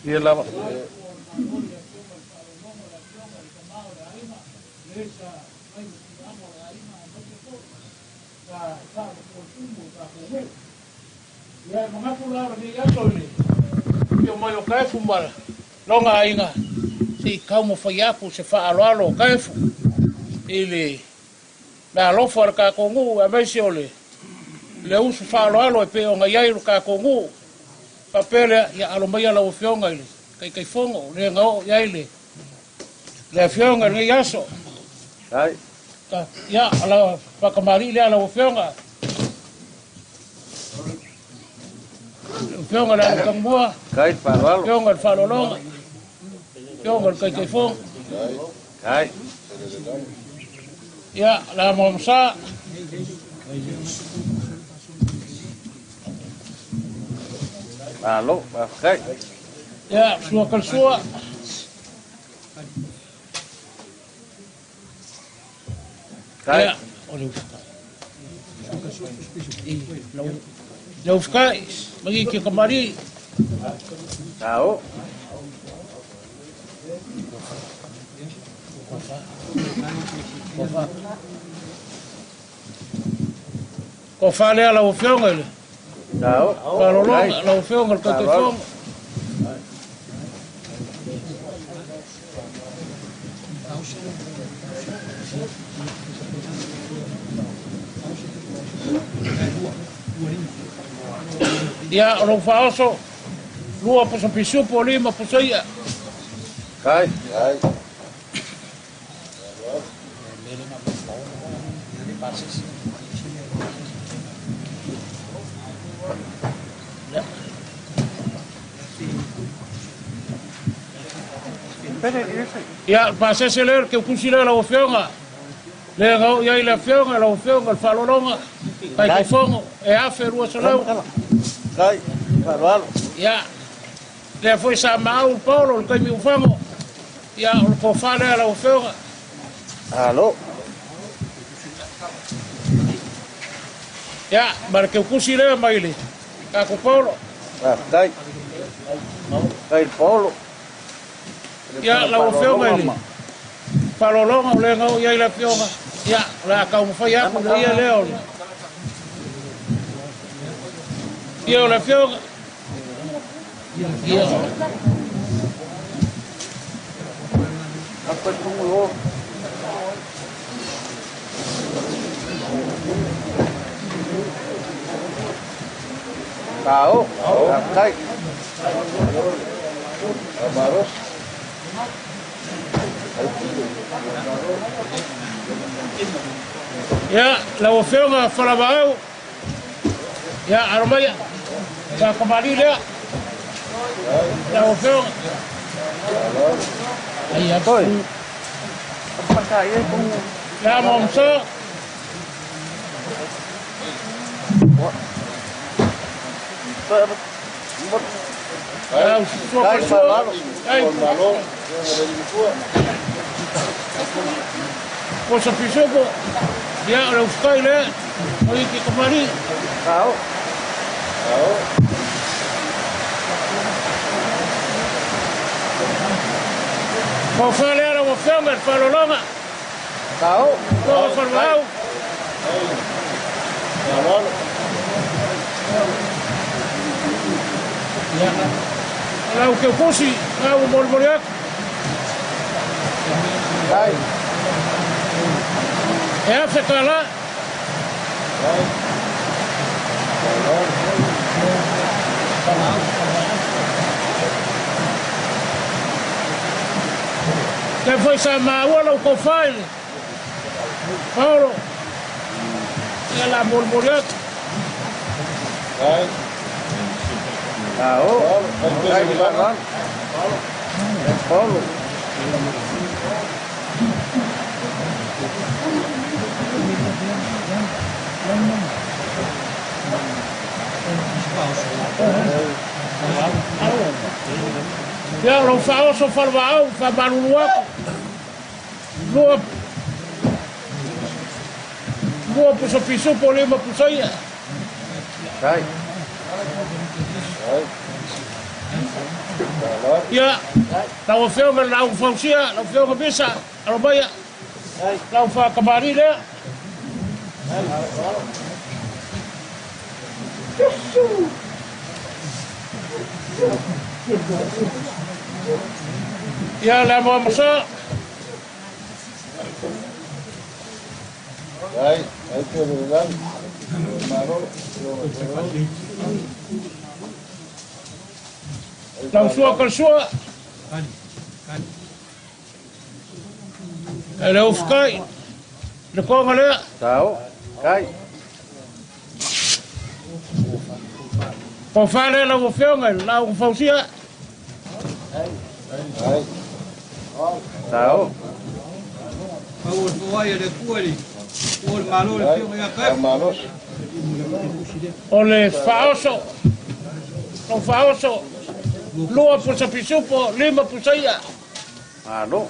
Ia lava. Ya mengaku lah ni aso ni. Yo mai o Taefu mara. Longa inga. Si kau mo foi aku se Faaaloaloga Taefu. Ili na lofa ka kongu a mesi ole. Le usu Faaaloaloga e pe o ngai ai ka kongu. Papele ya alomaya la ofionga ile. Kai fongo le ngao ya ile. Le fionga ni yaso. Ai. Ya ala pakamari le ala ofionga. Fionga la kangua. Kai Faaaloaloga. Fionga Faaaloaloga. Fionga kai fongo. Kai. Ya la momsa. Alo, kai. Ya sua kalsua. Kai. Ya oleh. Lau fikai, bagi ke kemari. Tahu. Ko fale ala o fionga le. Tahu. Kalau lo ala o fionga ko te fionga. Ya lo faoso. Lua po sa pisu po lima po sa iya. Kai. Kai. Ya pase seler que kusila la ofionga. Le ngau ya la fionga la ofionga el Faaaloaloga. Kai fongo e aferu solau. Kai. Faaaloaloga. Ya. Le foi sa mau Paulo kai mi ufango. Ya o po fale la ofionga. Alo. Ya, bar que kusila maile. Ka ko Paulo. Kai. Kai Paulo. Ya la ofionga ile. Faaaloaloga le ngau ya la fionga. Ya, la ka mo foi aku ia leo. Ya la fionga. Ya. Apa tu lo? Tahu. Kai. Baros. Ya, la ofionga falabao. Ya, armaya. Ya kembali dia. La ofionga. Iya, Toi. Apa saya pun ya momso. Ya, Kai Faaaloaloga. Ai, ko sa pisopo. Ya, la uskai le. Oi ki kembali. Tahu. Tahu. Ko fale ala o fionga el Faaaloaloga. Tahu. Ko falabao. Ya. Lau ke kusi, lau molmoliak. Kai. Ya se kala. Que foi sa maua o cofai. Paulo. Ela molmoliak. Tahu. Kai Faaaloaloga. Paulo. Ya, lo faaoso falvaau, famaluluaku. Lua puso piso po lima pusaya. Kai. Ya, lau feonga lau fausia, lau feonga bisa, alo baya. Lau fa kamari lea. Ya, la mo masa. Ay que verdad. Lau sua kalsua. Ele ufkai. Le konga lea. Tahu. Kai. Ko fale lau feonga, lau fausia. Tahu. Kau tuai ada kuali. Kuali malu le pio kai. Malos. Ole faaoso. Lau faaoso. Lua pusa pisupo, lima pusaya. Malu.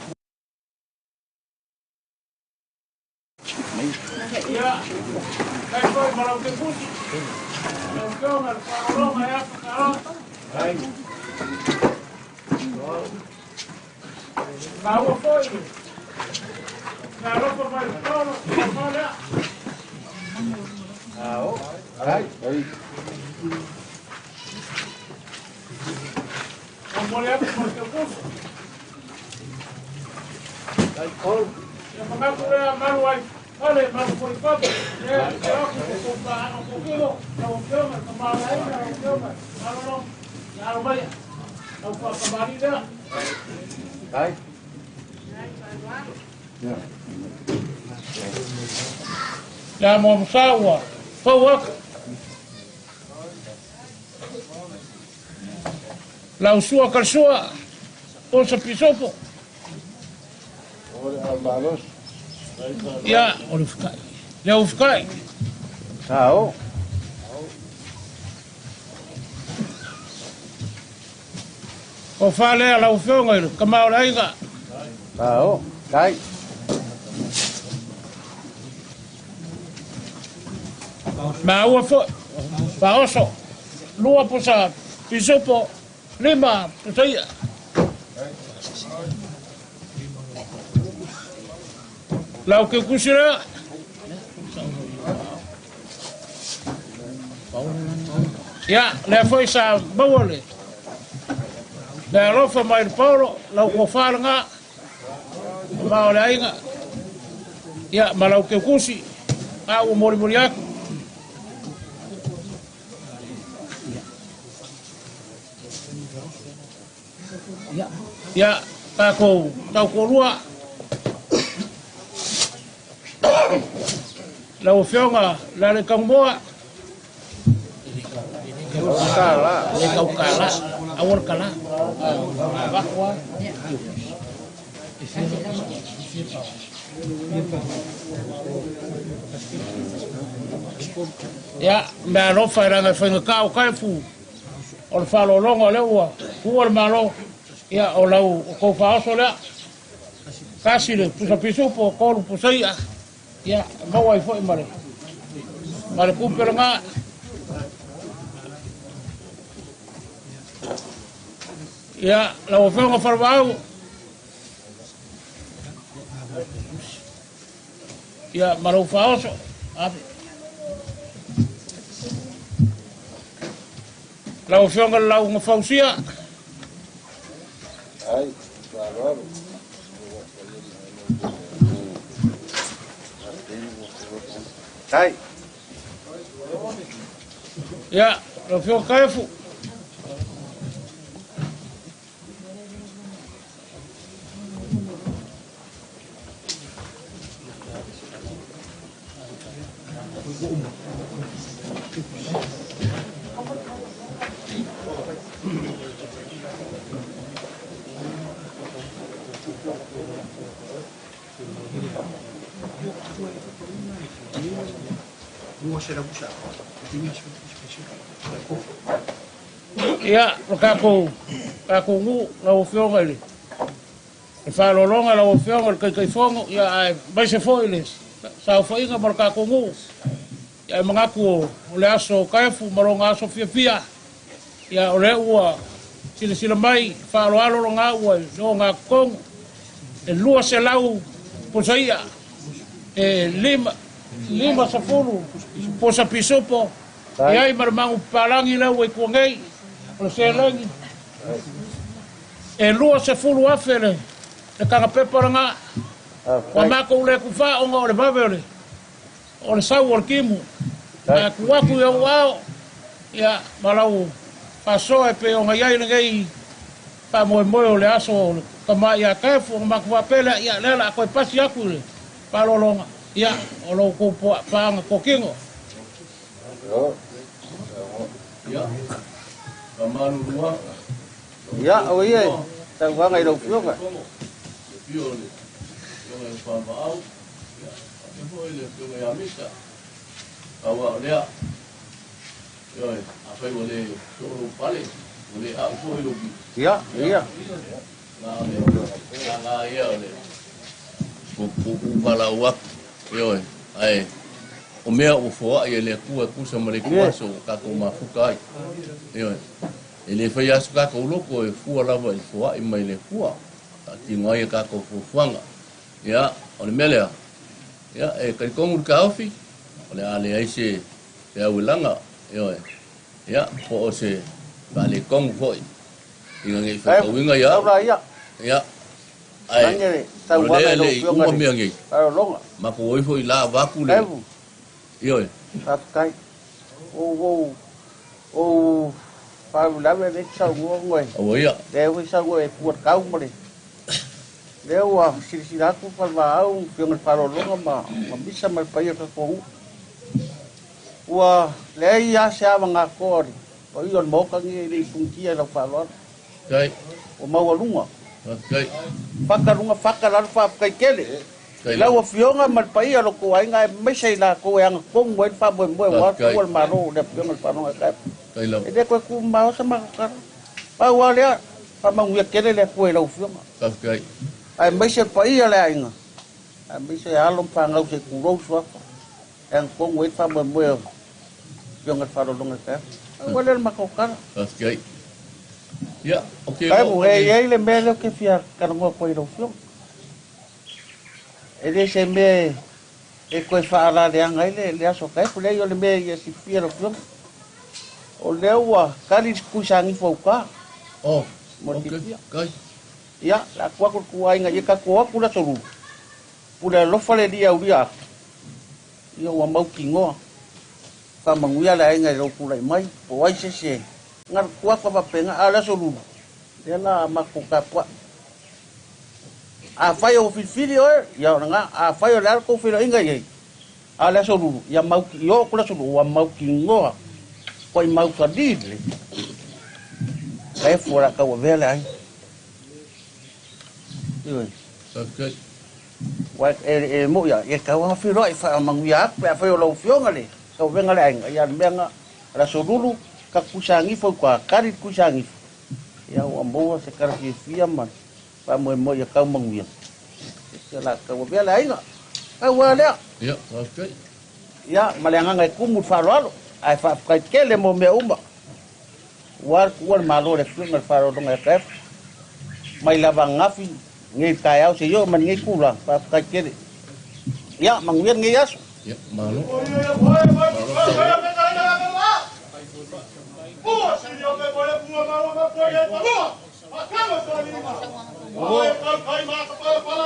Ya, kai koi malau te pusi. Lau feonga, Faaaloaloga ya Faaaloaloga. Kau foi. Kau foi todo, olha. Tahu. Kai. Vamos olhar para o teu curso. Eu vou dar uma maluai. Olha, mas foi foto. Eu vou para um pouquinho. Não filma, não vai aí, não filma. Não vai. Não vai acabar ainda. Kai. Ya mau sawa. Fawak. Lau sua kalsua. O sa pisopo. Malos. Ya, o ufkai. Ya ufkai. Tahu. O fale lau feonga ilu. Kamau laiga. Tahu. Kai. Ma ua fo. Faaoso. Lua pusa pisopo. Lima pusaya. Lau ke kusira. Ya, le foi sa bawole. Le rofa mai Paulo, lau ko falanga. Ma ole ainga. Ya, ma lau ke kusi. A o mori mori aku. Ya, tau ko lua. Lau feonga, la le kamboa. Kala. Le kau kala, awal kala. Ya, me alofa era nga whainga kau kaifu. O le Faaaloaloga le ua, ua le malo. Ya, o lau o kou whaaoso lea. Kasi le pusa pisupo, kolu pusaia. Ya, mawai fo i mare. Mare kupere ngā. Ya, lau whenga wharawau. Ya, marau whaoso. Ape. Lau whenga lau ngā whausia. Ai, claro. Kai. Ya, lau whenga kaifu. Dua será puxado. Ia, kako ngu la ofionga ile. E Faaaloaloga la ofionga le kai fongo ia ai mai se foi ile. Sa foinga mar kako ngu. Ia mangaku o le aso kaifu maronga aso fia. Ia o le ua sila mai Faaaloaloga ua no nga kong. E lua se lau posaia. E lima safulu posa pisopo. Ia ai marmangu palangi lau e kuangai. O se langi. E lua se fulu afele. Le kanga peparanga. Wa mako le kufa o ngore babele. O le sau o kimu. A kuaku ya wao. Ya malau paso e pe o ngai ngai. Pa mo o le aso kama ya kafu o mako papela ya lela ko pasi aku le. Pa lolonga. Ya o lo ko pa nga kokingo. Ya. Kamalu dua. Ya, oh iya. Tahu ngai do fioga. Piole. Yang Faaao. Ya. Taefu Pilitati Mika. Kawa dia. Yo, apa boleh suruh balik. Boleh aku lagi. Ya, iya. Nah, ya le. Buku bala wak. Yo, ai. O mea o foa ia le ku sama le kuaso ka ko mafuka ai. Yo. Ele foi aso ka ko loko e fua lava e foa i mai le fua. Ti ngai ka ko fuanga. Ya, o le melea. Ya, e ka kongu ka ofi. O le ale ai se awilanga. Yo. Ya, po se vale kongu foi. Inga ngai fa winga ya. Ya. Ya. Ai. Tahu ngai do fioga. fioga. Faaaloaloga. Ma ko oi foi la vaku le. Yo. Kai. O Faaaloaloga le sa ngoi. O ia. Deu sa ngoi puat kau mole. Deu a sila ku Faaao fioga Faaaloaloga ma bisa mal pai ka ko. Ua le ia sa manga ko. O ion mo ka ngi le punkia la Faaaloaloga. Kai. O mawalunga. Kai. Fakarunga fakalan fa kai kele. La o fionga mal pai alo ko ai ngai mai sei la ko yang kong mo fa mo wa ko mal maro de fionga pa no ka. Kai la. E de ko ku mau sama ka. Pa wa le pa ma ngia kele le ko la fionga. Kai. Ai mai sei pai ala ai nga. Ai mai sei alo pa ngau se ku ro so. Yang kong mo fa mo fionga fa ro longa ka. Wa le ma ko ka. Kai. Ya, okey. Kai mo e le mele ke fia ka no ko ro fionga. Ele se me e coi fala de angai le aso kai pule yo le me ye si fiero flom o lewa kali kusangi foka oh okay kai ya la kwa ku ai ngai ka ko ku la soru pule lo fale dia uria yo wa mau kingo fa manguia la ngai ro ku lai mai po ai se ngar kwa pa penga ala soru de la makuka kwa a fai o filfili o ya nga a fai o lar ko filo inga ye ala soru ya mau yo kula soru wa mau kingo ko i mau kadile kai fora ka wa vela ai oi okay wa e mo ya e ka wa filo ai fa mangu ya pa fai o lo fionga le ka venga le ai ya venga la soru ka kusangi fo kwa kari kusangi ya wa mo se kar fia man pa mo ya ka manguia se la ka wa la inga ka wa le ya okay ya malanga ngai kumu Faaaloalo ai fa ka kele mo me umba war malo le funga Faaaloalo ngai ka mai lava ngafi ngai ka au se yo man ngai kula pa ka kele ya manguia ngai aso ya malo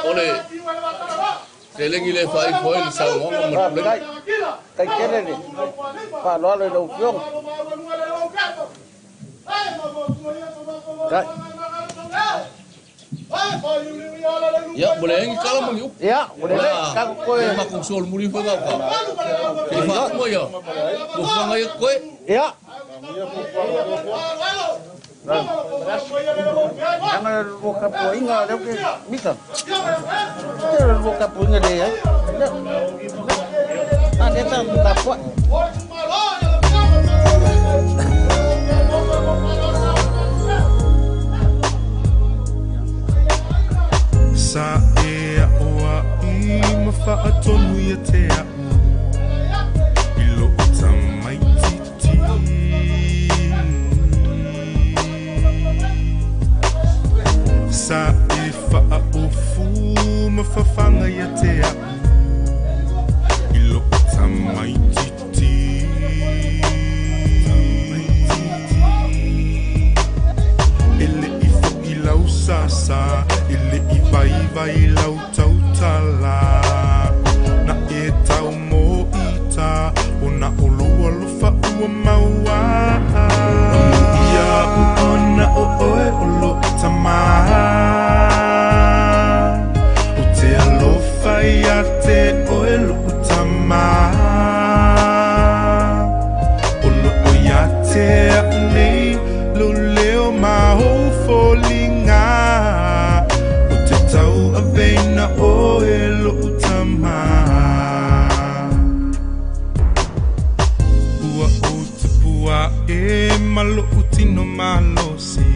ole telengi le fai foi le sa mo mo kai kele le Faaaloalo lo fiong ya boleh ngi kala mo yu ya boleh ka ko ma ku sol muri fa ka ke fa mo ya ku fa ngai ko ya Ang luka po inga daw ke Mika. Ang luka po inga deh. Ada tak luka po. te au I lo tamai titi Ele I foki lau sasa Ele I vai lau tautala Na e tau mo ita O na olua lofa ua maua Ia uona o oe o lo tamaha O te alofa ia te oe lo tamaha O lo o ia te au nei Lo leo maho folinga O te tau a veina oe lo tamaha Ua o te pua e malo utino malo si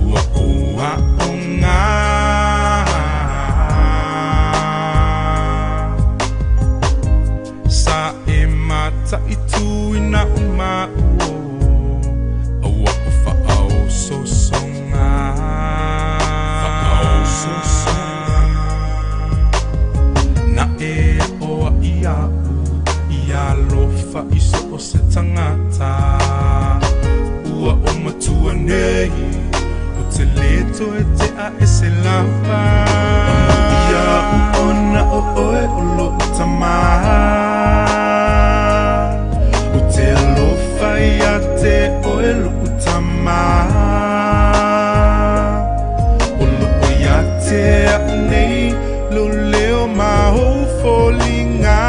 Ua o a o ngā Sa e mata I tuina o ma uo Aua o whaau so songa Whaau so songa Na e oa ia u Ia lofa I so o se tangata Ua o matua nei O te leto e te a e se lava Ia uona o oe o lo tamaha O te alofa ia te oe lo tamaha O lo o ia te a nei Lo leo maho folinga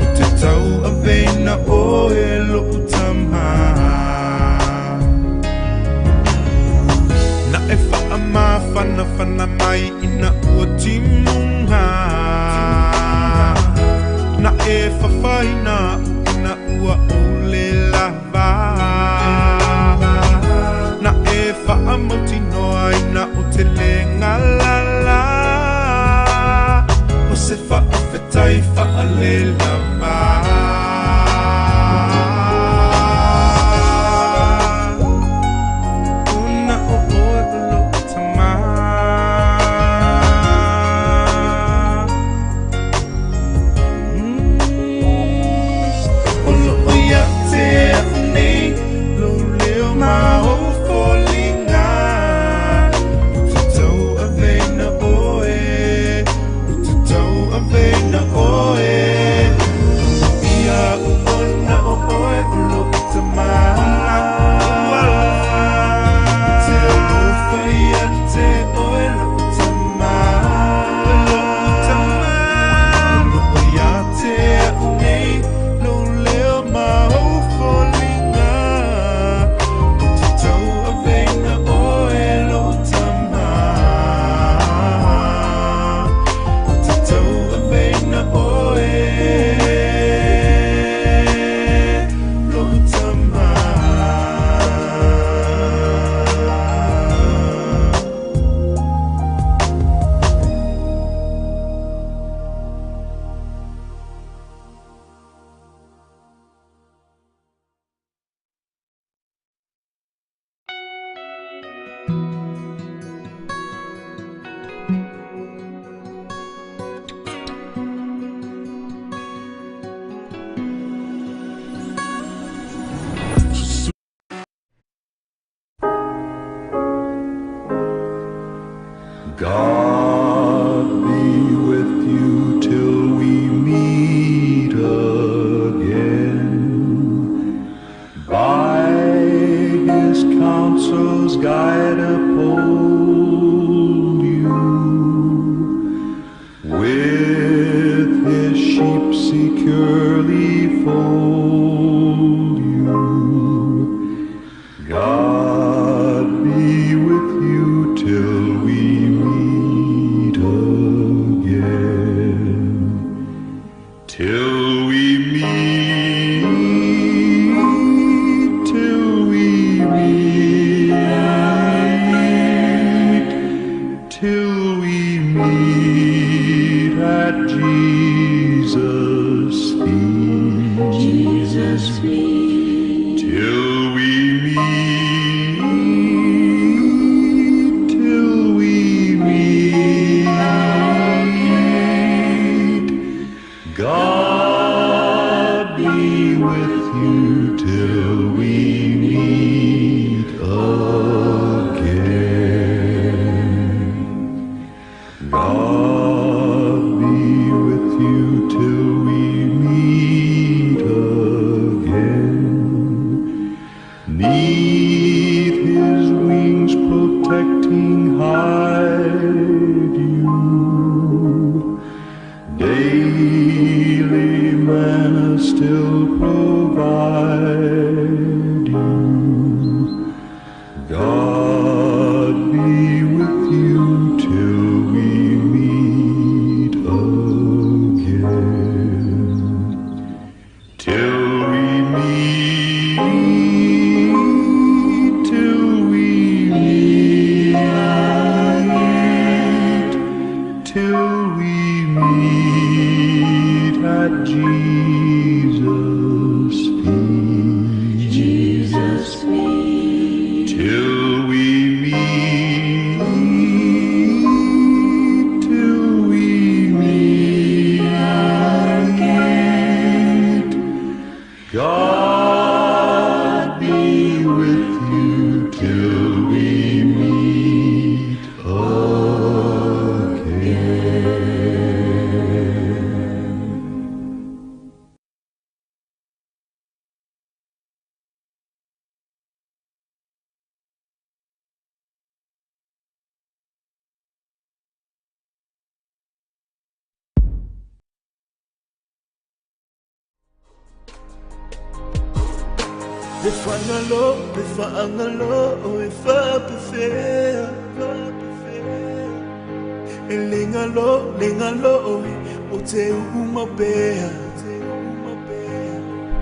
O te tau a veina oe lo tamaha Na e wha ma whana mai ina ua timunga Na e whawhaina ina ua ole lava Na e wha mauti noa ina o te lenga lala O se wha awhetai wha ale lava Una o oe o lo tamaha O lo o ia te au nei Lo leo maho folinga O te tau a veina oe O te tau a veina oe Ia uona o oe o lo tamaha Te alofa ia te oe lo tamaha Lo o ia te au nei Lo leo maho folinga O te tau a veina oe lo tamaha O te tau a veina oe lo tamaha God be with you till we meet again. By his counsels guide uphold you. With his sheep securely fold you. God be with you till we meet again. Till we meet, till we meet, till we meet at Jesus' feet. Jesus' feet. Till we meet, till we meet. till we meet again. God be with you till we meet again. Neath his wings protecting hide you. Daily manna still provide you. God be with you till we meet again. Till we meet, till we meet, till we meet at Jesus' feet. Jesus' feet. Till we meet, till we meet. God be with you till we meet again. Faaaloaloga, Faaapefea, Lingalo, o te umapea.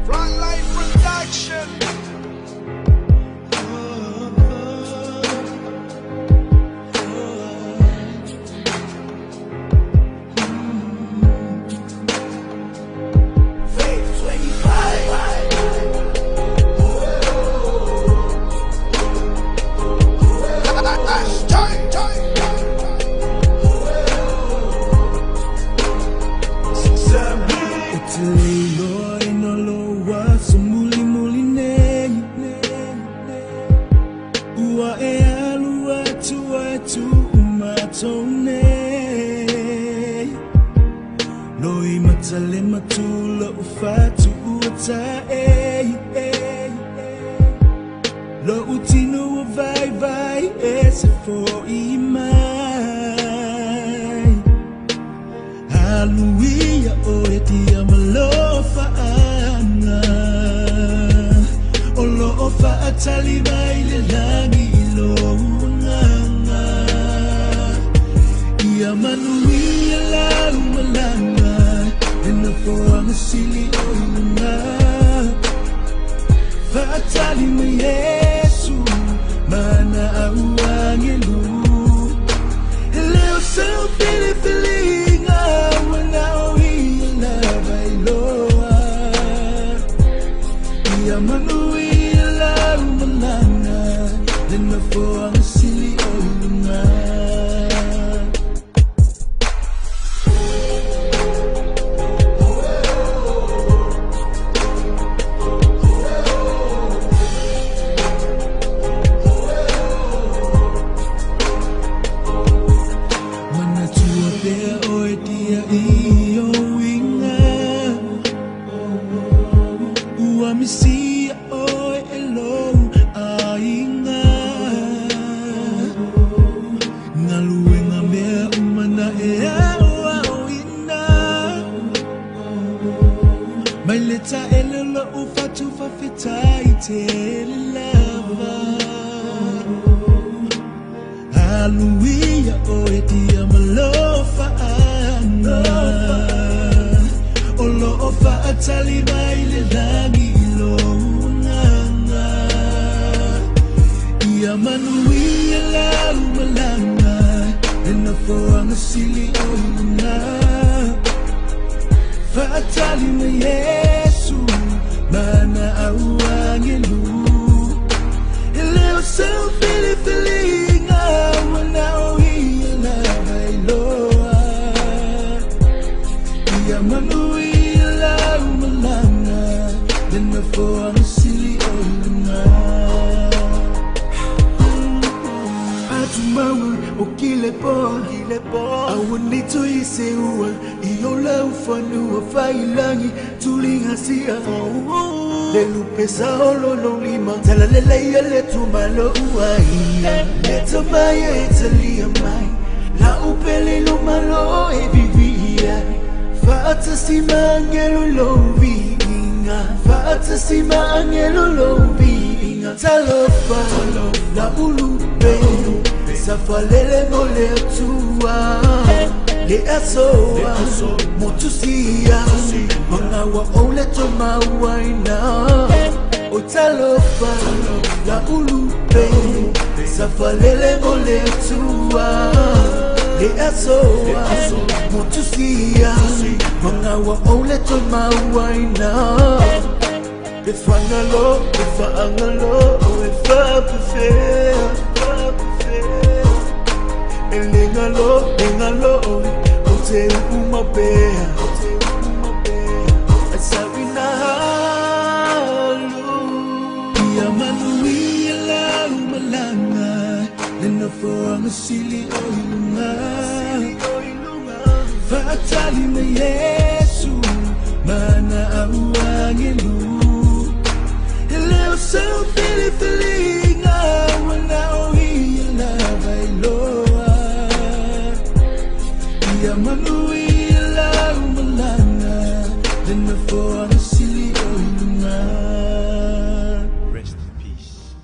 Frontline Production. Lo utino vai vai esse foi mai. Hallelujah o etia malofa ana. O lo ofa atali mai le langi lo nganga. Ia manuia la malanga. Ena foanga sili o nga. Fatali me Yesu mana auangelu leo seu feelinga wana oila bailoa ia manuila malanga lena foang sili oilunga. Hallelujah, oh etia malofa ana. Olo ofa atali baile lagi lo nganga. Ia manuia la malanga. Ena foanga sili ona. Fatali me Yesu mana auangelu. Leo seu feelinga wana oila bailoa. Ia manuia la malanga. Then the four sili oilunga Atumawa okile poa Awanito iseua Iola ufanua failangi Tulingasia Lelupesa hololo lima Talaleleia letumalo uaia Letamaya etalia mai La upele lumalo evivia Fata sima angelo lovi inga Fata sima angelo lovi inga Talofa la ulupe Safalele mole atua Le asoa Motusia Mangawa ole toma waina Otalofa la ulupe Safalele mole atua Le asoa Motusia Mangawa ole toma waina Befangalo, befaangalo, befa prefer Elengalo, ote umapea Asawina halu Yamanuia umalanga Nenafoanga sili oilunga Fatali na Yesu Mana auangelu Leo so feelinga Wana oia na bailoa Yamanuia umalanga Nenafoanga sili oilunga Rest in peace.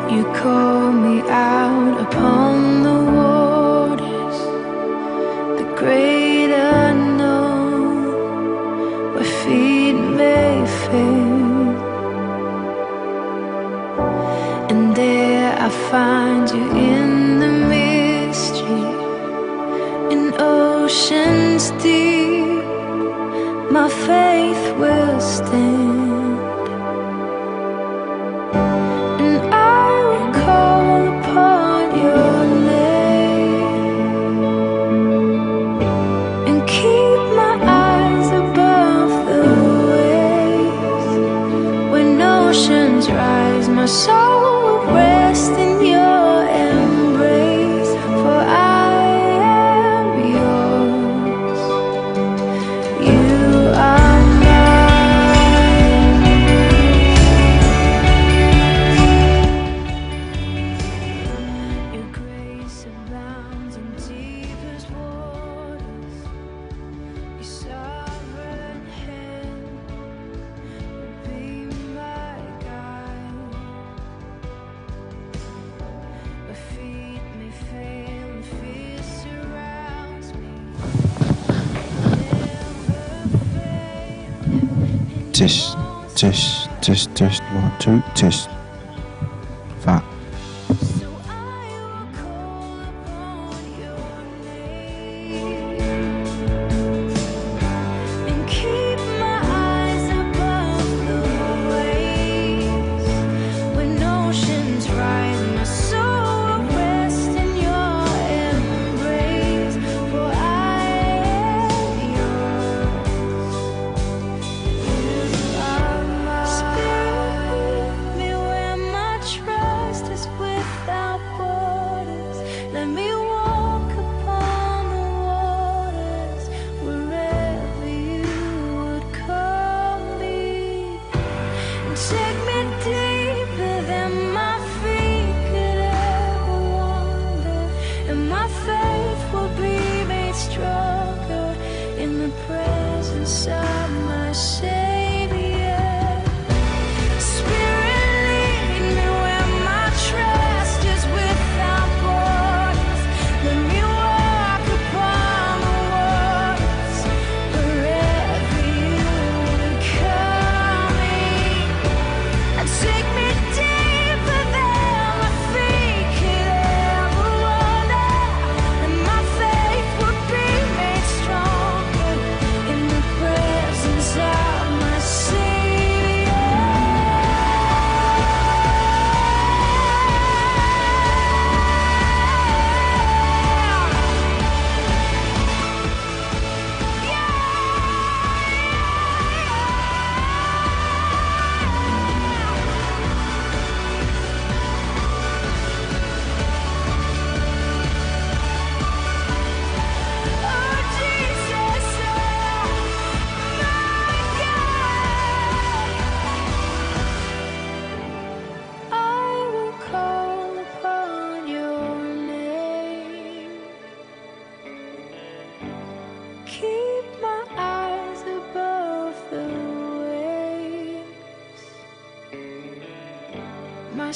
You call me out upon the waters, the great unknown, where feet may fail. And there I find you in the mystery, in oceans deep, my faith will stand. My soul will rest in your embrace, for I am yours. You are mine. Your grace abounds in deepest waters. Your sovereign hand will be my guide. My feet may fail and fear surrounds me. Test, test, test, test, 1, 2, test. Fa. So I will call upon your name and keep my eyes above the waves. When oceans rise, my soul will rest in your embrace, for I am yours. You are mine. Spirit, lead me where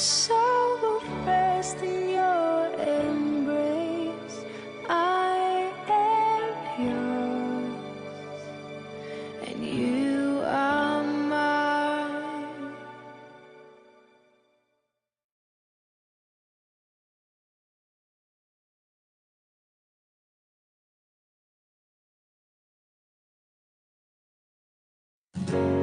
soul will rest in your embrace. I am yours, and you are mine. Oh,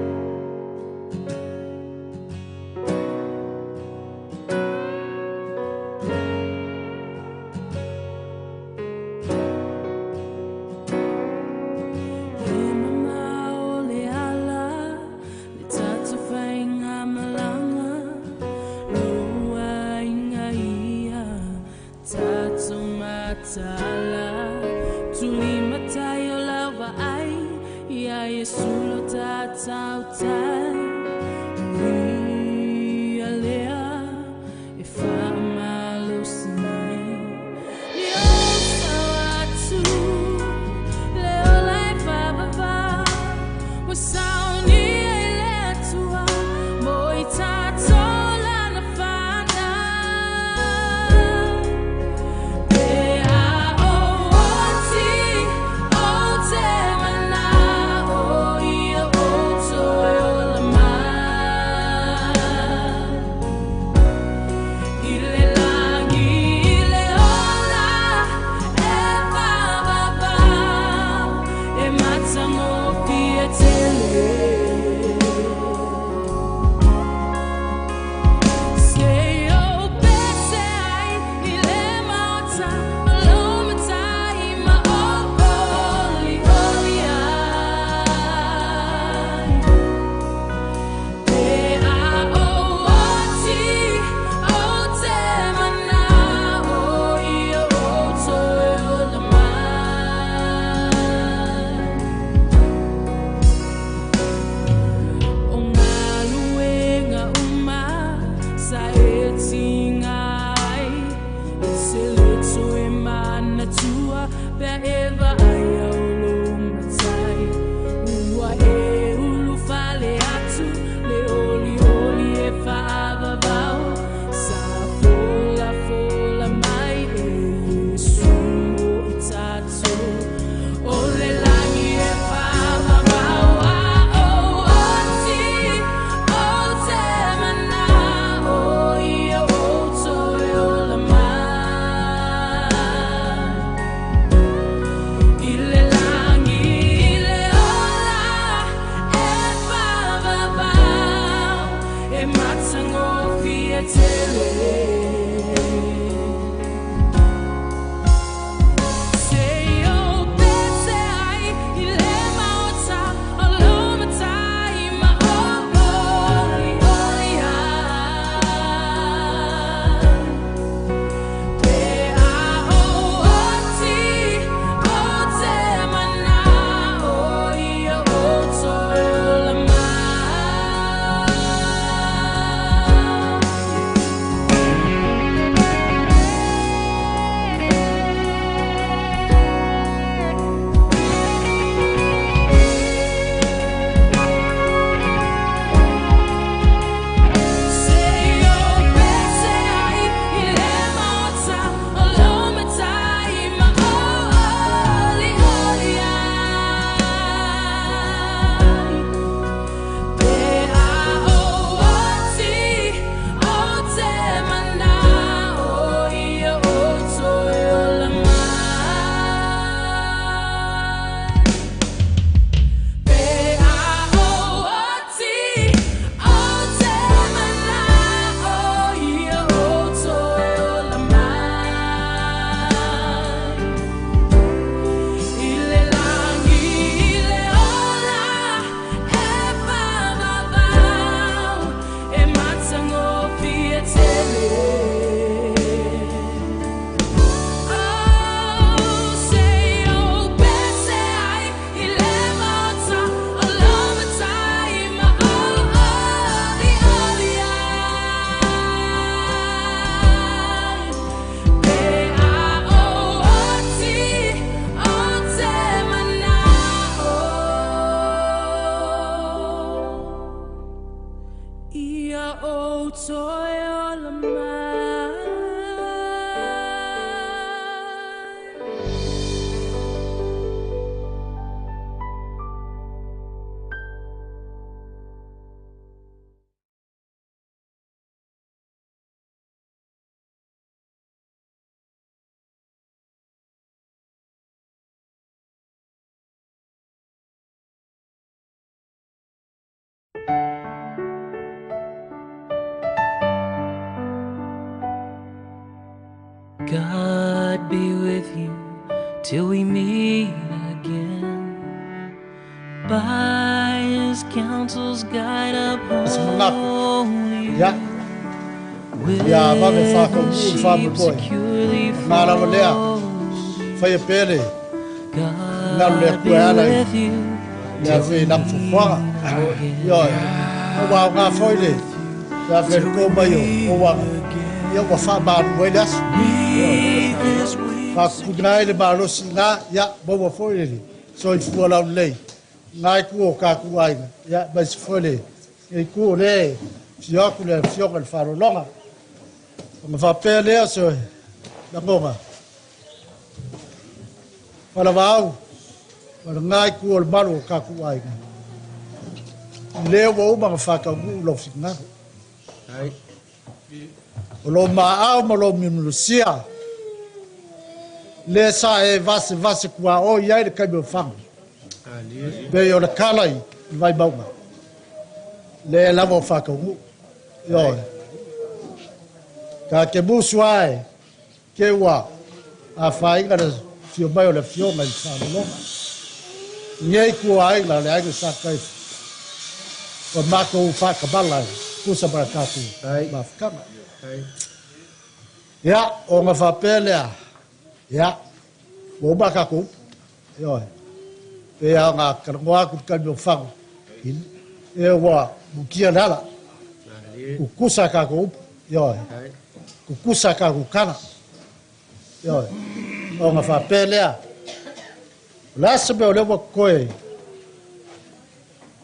God be with you till we meet again. By His counsel's guide uphold you. With the sheep securely fold you. God be with you till we meet ngai ku ka ku ai ya ba sfole e ku le fio ku le fio ka Faaaloaloga ma fa pele so na bonga para vau para ngai ku ol balu ka ku ai le wo ba fa ka ku lo fina ai lo ma au ma lo mi sia le sa e vas ku o ya de ka be fam be yo le kalai vai bauma le lavo faka u yo ka ke buswai ke wa a fai ga fio mai le fio mai Faaaloaloga nei ku ai la le ai sa kai o mako faka bala ku sa baraka ku ma faka ya o ma fa pele ya mo ba ka ku yo e anga karwa ku ka no fang e wa bukia dala ku kusa ka ku yo ku kusa ka ku kana yo o nga fa pelea la sebe o le wa koe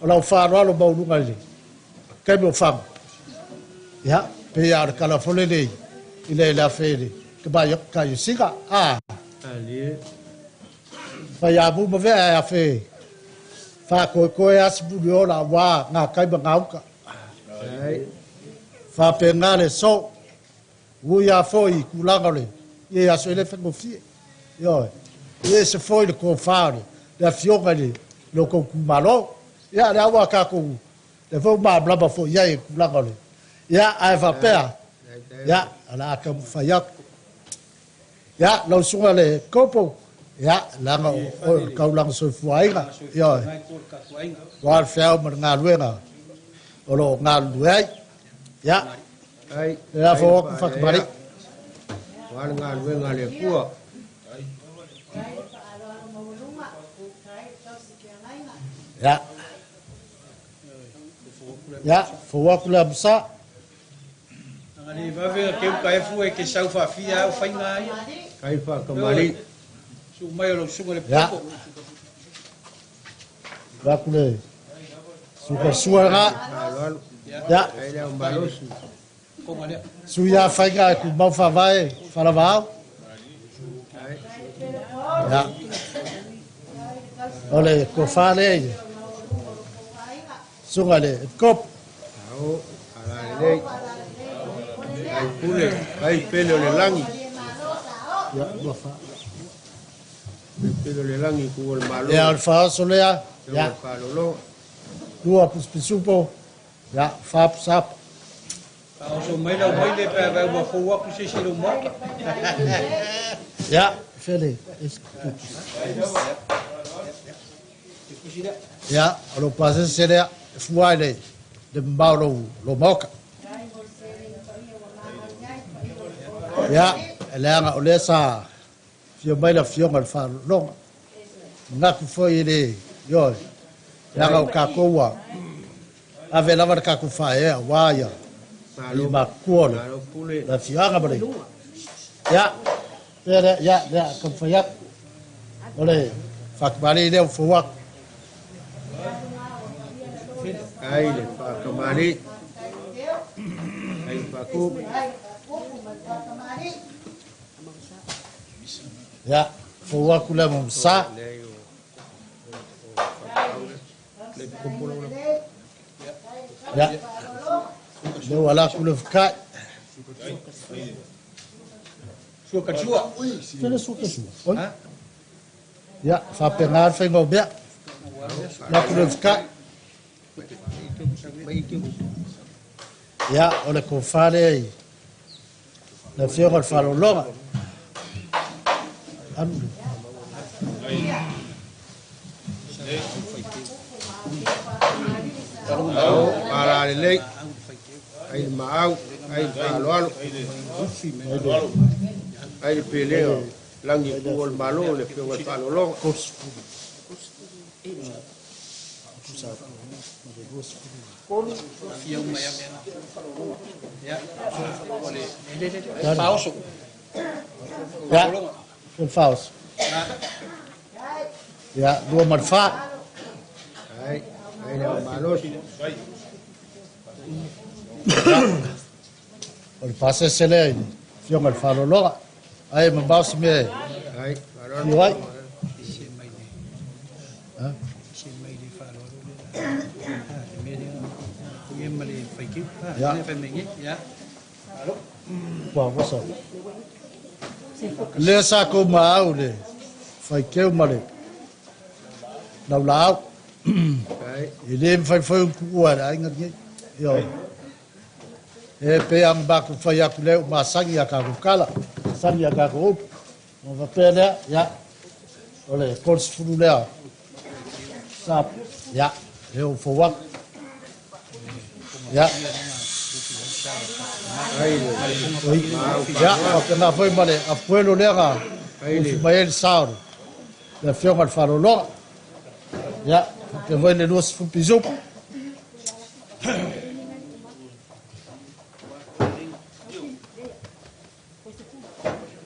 o la Faaaloalo ba lu ngali ka no fang ya pe ya ka la fole dei ile la fede ke ba yo ka yo siga ali fa ya bu ma ve a fe fa ko as bu yo la wa nga kai ba ngau ka fa pe ngale so wu ya foi ku la ngale ye ya so le fe mo fi yo ye se foi de ko fa da fioga de lo ko ku malo ya da wa ka ku de fo ma bla ba fo ya ku la ngale ya a fa pe ya ala ka fa ya lo sunga le kopo ya langa o kaulang so fuaiga yo war feo mar ngaluenga olo ngaluai ya ai ya fo fak bari war ngaluenga le kuo ya fo wakula bsa ngani va ve ke ka fu e ke saufa fia o fainga kai fa kamari su mai lo su le poco va kule super suara ya su ya faiga ku mau fa vai fa la va ya ole ko fa le su ngale kop au ala le ai kule ai pele le langi ya lo fa pero le langi ku el malo ya al fa solea ya Faaaloaloga dua puspisupo ya fa sap pa so mai la mai le pa va fo wa ku se lo mo ya fele ya lo pase seria fuale de mbalo lo moka ya elanga olesa fio mai la fio mal Faaaloaloga nga ku foi ele yo ya ga ka ko wa ave lava ka ku fa e wa ya ali ma ko la fio ga bale ya ya ka fa ya ole fak bale le fo wa ai le fa kamari ai fa ku ya fo wa ku la mum sa ya le wala ku le ka suka chua tele suka chua ya fa pengar fe ngo bia la ku le ka ya ole ko fale na fio ko Faaaloaloga anu Au para le ai mau ai Faaaloalo ai Pelega langi puol malo le fio Faaaloga Pauso. Ya, con faus. Ya, dua manfaat. ai le malo O pase sele ini. Fiong al Faaaloaloga. Ai mabaus me. ai Ni wai. Wa wasa. Le sa ko mau le. Fai keu male. Lau lau. Ile fai fai ku ara ingat ni. Yo. E pe ang ba ku fai aku le ma sangi aka ku kala. Sangi aka ku. Mo va pele ya. Ole kors fulu le. Sap. Ya. Eu fo wa. Ya. Ya, porque na foi male, a pueblo lega. Ai mai sao. Le fiong al Faaaloaloga. Ya, que vai le dos fu piso.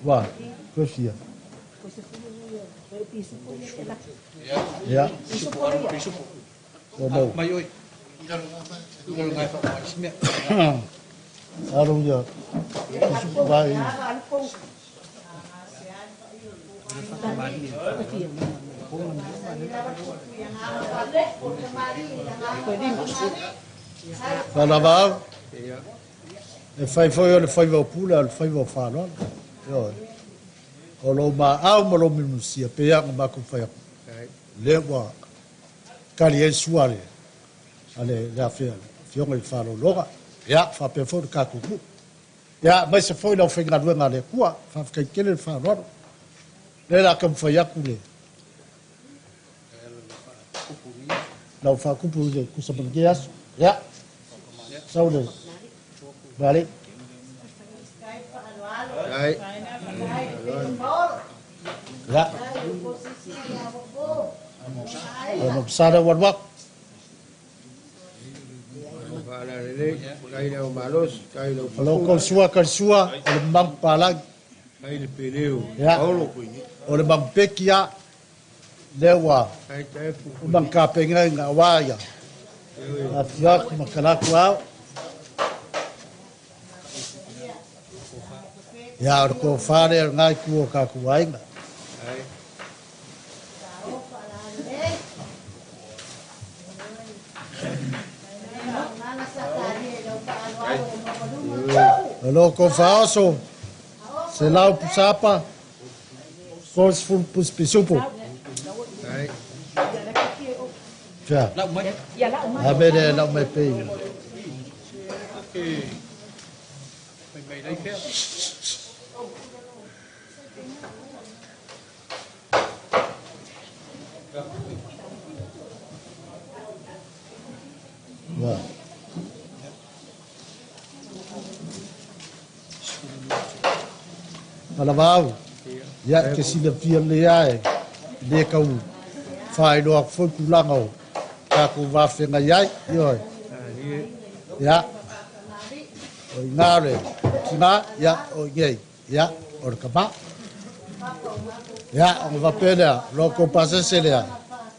Wa, kofia. Ya. Oh, Mai oi. Arum ya. Vai. Fala va. E fai foi o pula, fai o Faaaloalo. Yo. O lo ma au mo lo minusia pe ya ma ku fai. Le wa. Kali e suare. Ale la fia. Fiong il Faaaloaloga. Ya, fa pe fo ka ku. Ya, mai se foi no finga dua ngale kua, fa ka kele Faaaloalo. Le la kam fa yakule. Lau fa kupu le ku sa bangias. Ya. Saule. Balik. ai Ya. Ono sada warwak. para le ai le malos ai le Kalau kau sua, o mang palag. ai le peleu Ya. Paulo kuini O le mang pekia. Lewa. ai Taefu O mang kapenga nga waya. Afiak makalaku au. Ya, o ko fare ngai ku o ka kuainga. ai Lo ko faoso. Se lau pusapa. Kos ful pus pisupu. ai Ya. Abede lau mai pe. Mày đây kia. Ya. Palavau. Ya ke sila pia le ai. Le kau. Fai do foi kulangau. Ka ku va fenga yai. Yo. Ya. O ngare. Kina ya o ngei. Ya or kaba. Ya on va pena. Loko pasa selea.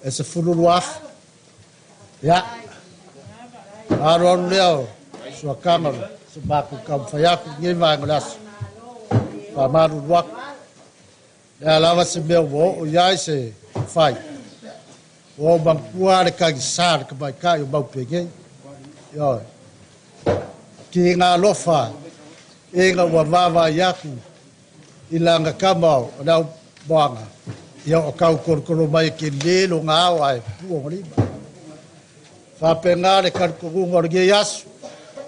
Ese fululuaf. Ya. Aron leo. Sua kamera. Sebaku kam fayaku ngei vai ngolas. Pamaru wak. Ya lava se meu o yai se fai. O bangkua le kagisar ke bai kai o bau pege. Yo. Ki nga lofa. E nga wavava yaku. Ilanga kamau na banga. Yo o kau korkoro mai ke lelo nga ai puo riba. Fa pengare kan ko ngorge yasu.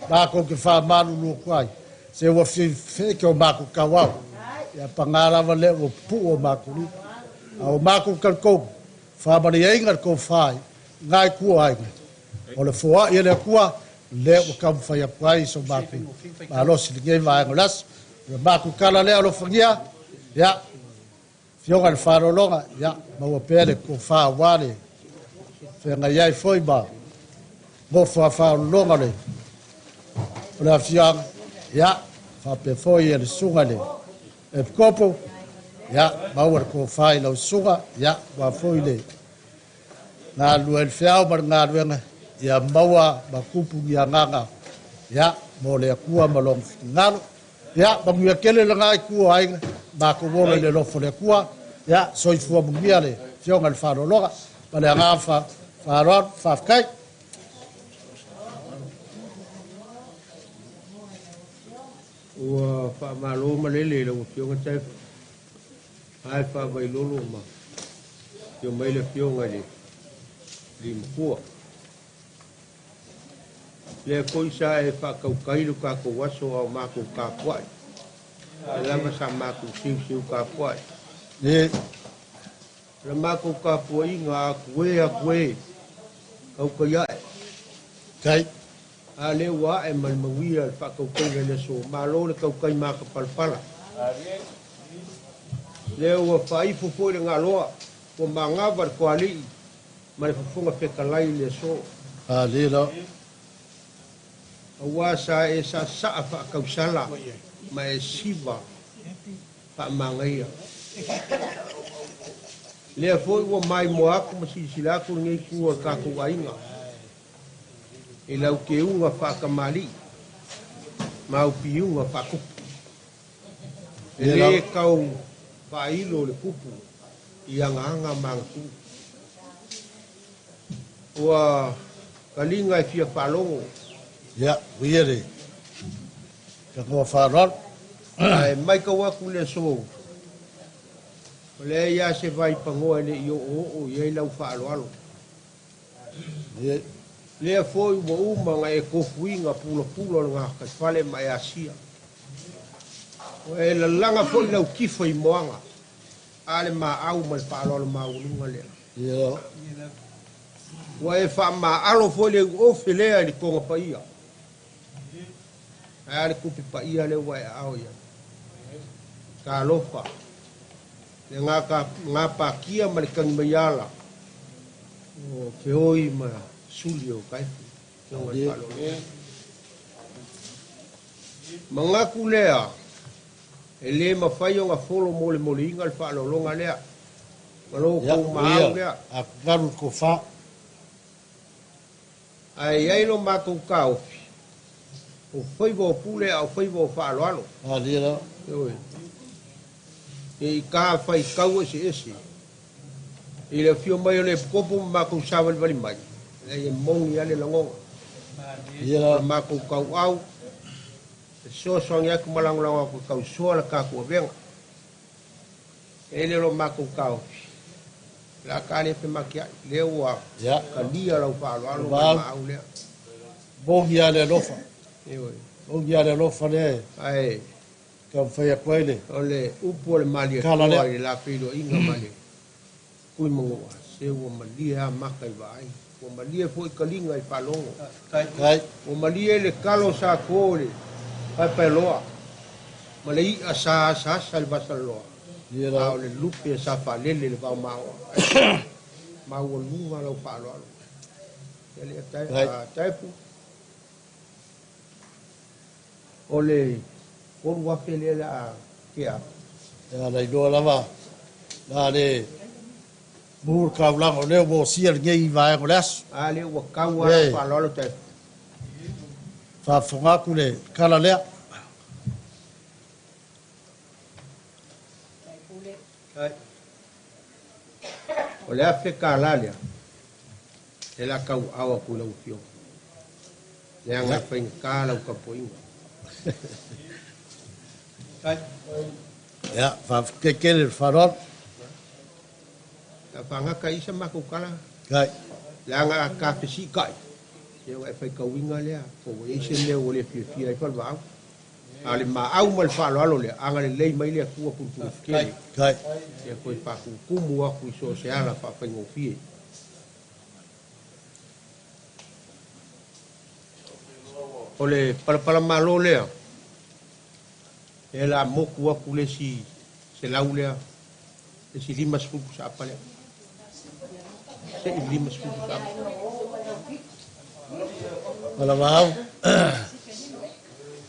Ba ko ke fa manu lo kwai. Se wo fi ke o maku kawau. ia pangala vale o pu o makuri au maku kalko fa bari ainga ko fai ngai ku ai o le foa ia le kua le o kam fa ia pai so maku ma lo si ngai vai ngolas le maku kala le lo fangia ya fionga le Faaaloaloga ya ma o pele ko fa wale fe ngai ai foi ba mo fa Faaaloaloga le o le fianga ya fa pe foi le sunga le e kopo ya ma o ko fai lo sunga ya wa foi le na luel fiao mar nga luenga ya maua ba kupu ya nganga ya mo le kua malong ngalo ya ba mu kele la ngai kua ai ba ko vole le lo fole kua ya soi fu mu le fionga le Faaaloaloga ba le nga fa kai ua faamālo malele lau fionga Taefu ai faamailolo ma io mai le fionga le limapua le koisa e whakaukailu ka ko waso au mākou ka puai e lama sa mākou siu ka puai le mākou ka puai ngā a kue kau kaiae kai a le wa e malmawia le whakaukai le so malo le kaukai maka palpala le ua whai fufoi le ngā loa ko mangawar ko ali ma le fufunga whekalai le so a le lo awa sa e sa whakausala ma e siva whaamangaia le foi ua mai moaku ma silasilaku ngei kua kako ainga e lau ke unga whakamali mau piunga whakupu e le kau whailo le kupu i anganga mangku ua kalinga e fia whalongo ya wiere ka ko Faaaloaloga ai mai ka waku le so le ia se vai pangoa le io o ia lau Faaaloalo le foi mo uma nga e kofuinga pula nga ka fale mai asia o e la langa foi lau kifa i moanga ale ma au mal Faaaloalo ma ununga le yo wa e fa ma alo foi le o felea le konga paia ale kupi paia le wa au ya ka lofa le nga pa kia mal kan mayala o feoi ma sulio kai mangaku lea e le mawhaio ngā wholo mole inga le Faaaloaloga lea malo kou mahau lea a garu ko fa ai ailo mātou ka ofi o whaivo pule au whaivo Faaaloalo a le lo e i ka whai kau ese i le fio mai o le kopo mākou sāwali wali mai e mongi ale langonga mākou kau au e soasoangi aku malangolanga ko kau soa la kākua venga e le lo mākou kau la kāne pe makia le ua ka lia lau Faaaloalo ma au lea bongi ale lofa bongi ale lofa le ai ka whaia koele o le upo le malia kua le la pilo inga male kui mongoa se ua malia maka i vai o malia foi kalinga i Faalongo kai o malia le kalo sa kole ai peloa ma le ia sa le basaloa au le lupe sa falele le vau maua maua lunga lau Faaaloalo ele Taefu o le koru wape le la kia ya la iloa lava la le mur kaulango leo mo sia ngei vai ngolas a le ua kaua la Faaaloalo Taefu fa fonga kule kala lea o le afe kālalea e la kau awa ku lau fio le anga whainga kā lau ka poinga ya fa kekele Faaaloalo la whangaka isa mako kala kai le anga ka pesi kai e wai whai kauinga lea o e ise leo o le fia fia i palwao Ale maau ma le fa'aloalo le aga lelei mai le akua pulupulufekele kai ia koe fa'akukumu aku i so se ala fa'afaigofie o le palapala malo lea e la moku aku lesi se lau lea lesi 5 sa'apa lea se'i 5 sa'apa Ala mau.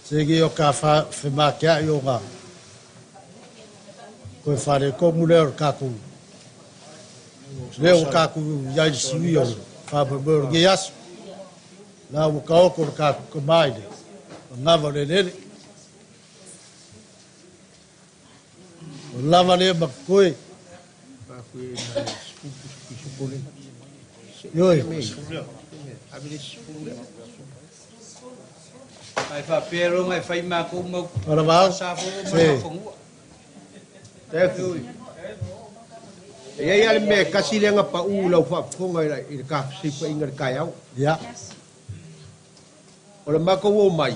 Segi o ka fa ma kia yo nga. Ko fa le ko mu le ka ku. Le o ka ku ya si yo fa bo ge yas. Na o ka ko ka ku mai de. Nga va le le. Lava le ma ko. Yo. Ai fa pero mai fai ma ko mo. Ora va. Taefu. Ia me kasi le nga pa u lau fa fonga i ka si pa inga kai au. Ya. Ora ma ko o mai.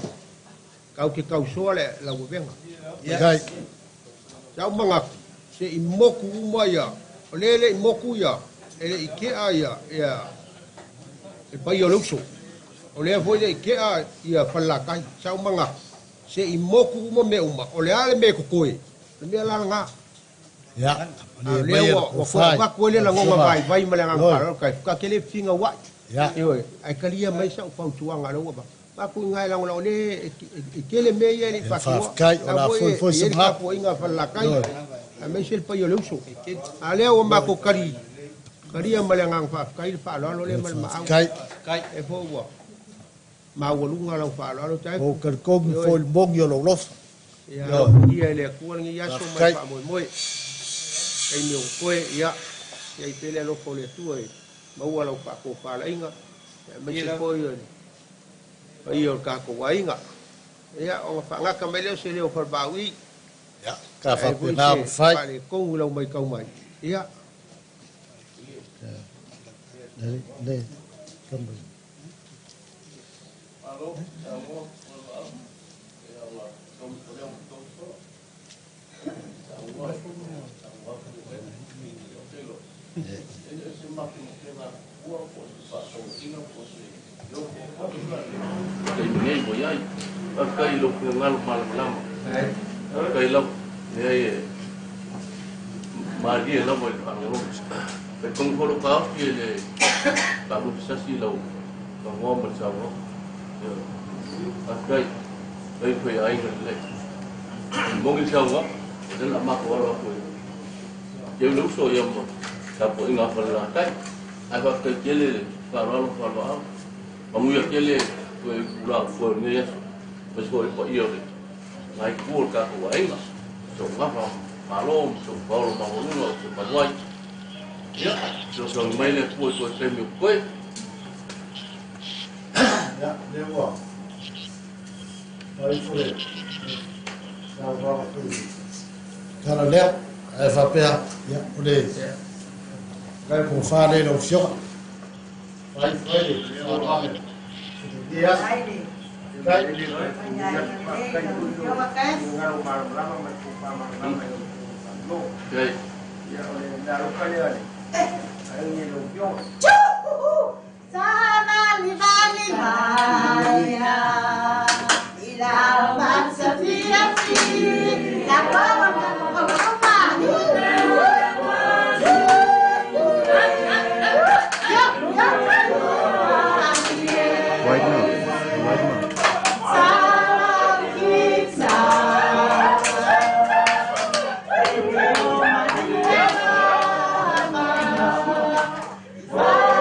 Kau ke kau so le la u venga. Ya. Jau manga se i moku mai ya. Lele i moku ya. Ele i ke ya. Ya. E pa yo luxo. O lea foi de ke a ia Falelatai sau manga se i moku mo me uma o lea le me kokoe le me la nga ya le o fa ko le la ngonga vai ma le nga pa ka ke le finga wa ya yo ai kalia mai sau fa tuanga lo ba ku ngai la ngolo le ke le me ye ni fa kai o la foi se ma po inga Falelatai a me sel pa yo luso a le o ma ko kari ma le nga fa fa lo le ma kai e fo wa ma walunga la Faaaloaloga tai o ka ko fo bong yo lo lof ya ia le kuan ngi yaso mai fa moi ai mi o koe ia ia i pele lo fo le tu ai ma ua la fa ko fa la inga ma se ko yo ai o ka ko wa inga ia o fa nga ka mele se le o fa bawi ya ka fa pe na fai fa ko lo mai ka mai ia le kam Akai, ai foi ai le. Mong il chao dan ama ko ro ko. Yo lu so yam mo. Ta po inga Falelatai. Ai ba ke kele ka ro ko ro. Amu ya kele ko ula ko ne ya. Pues ko yo le. Ai ko ka ko ai ma. So ma fa malo so Paulo ma no so pa wai. Ya, so mai le ko te mi ko. Ya, le wa. Aí foi. Cara leo, ai fa pe ya, ole. Kai ko fa le lo fio. Vai foi, o nome. Dia. Kai. Kai. Ya ole da ro ka le ale. Ai ni lo fio. Sana libani maya. La mansa fia la Wow.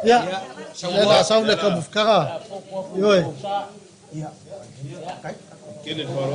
Ya, saya dah tahu nak kemufkara. Yoi. Get it for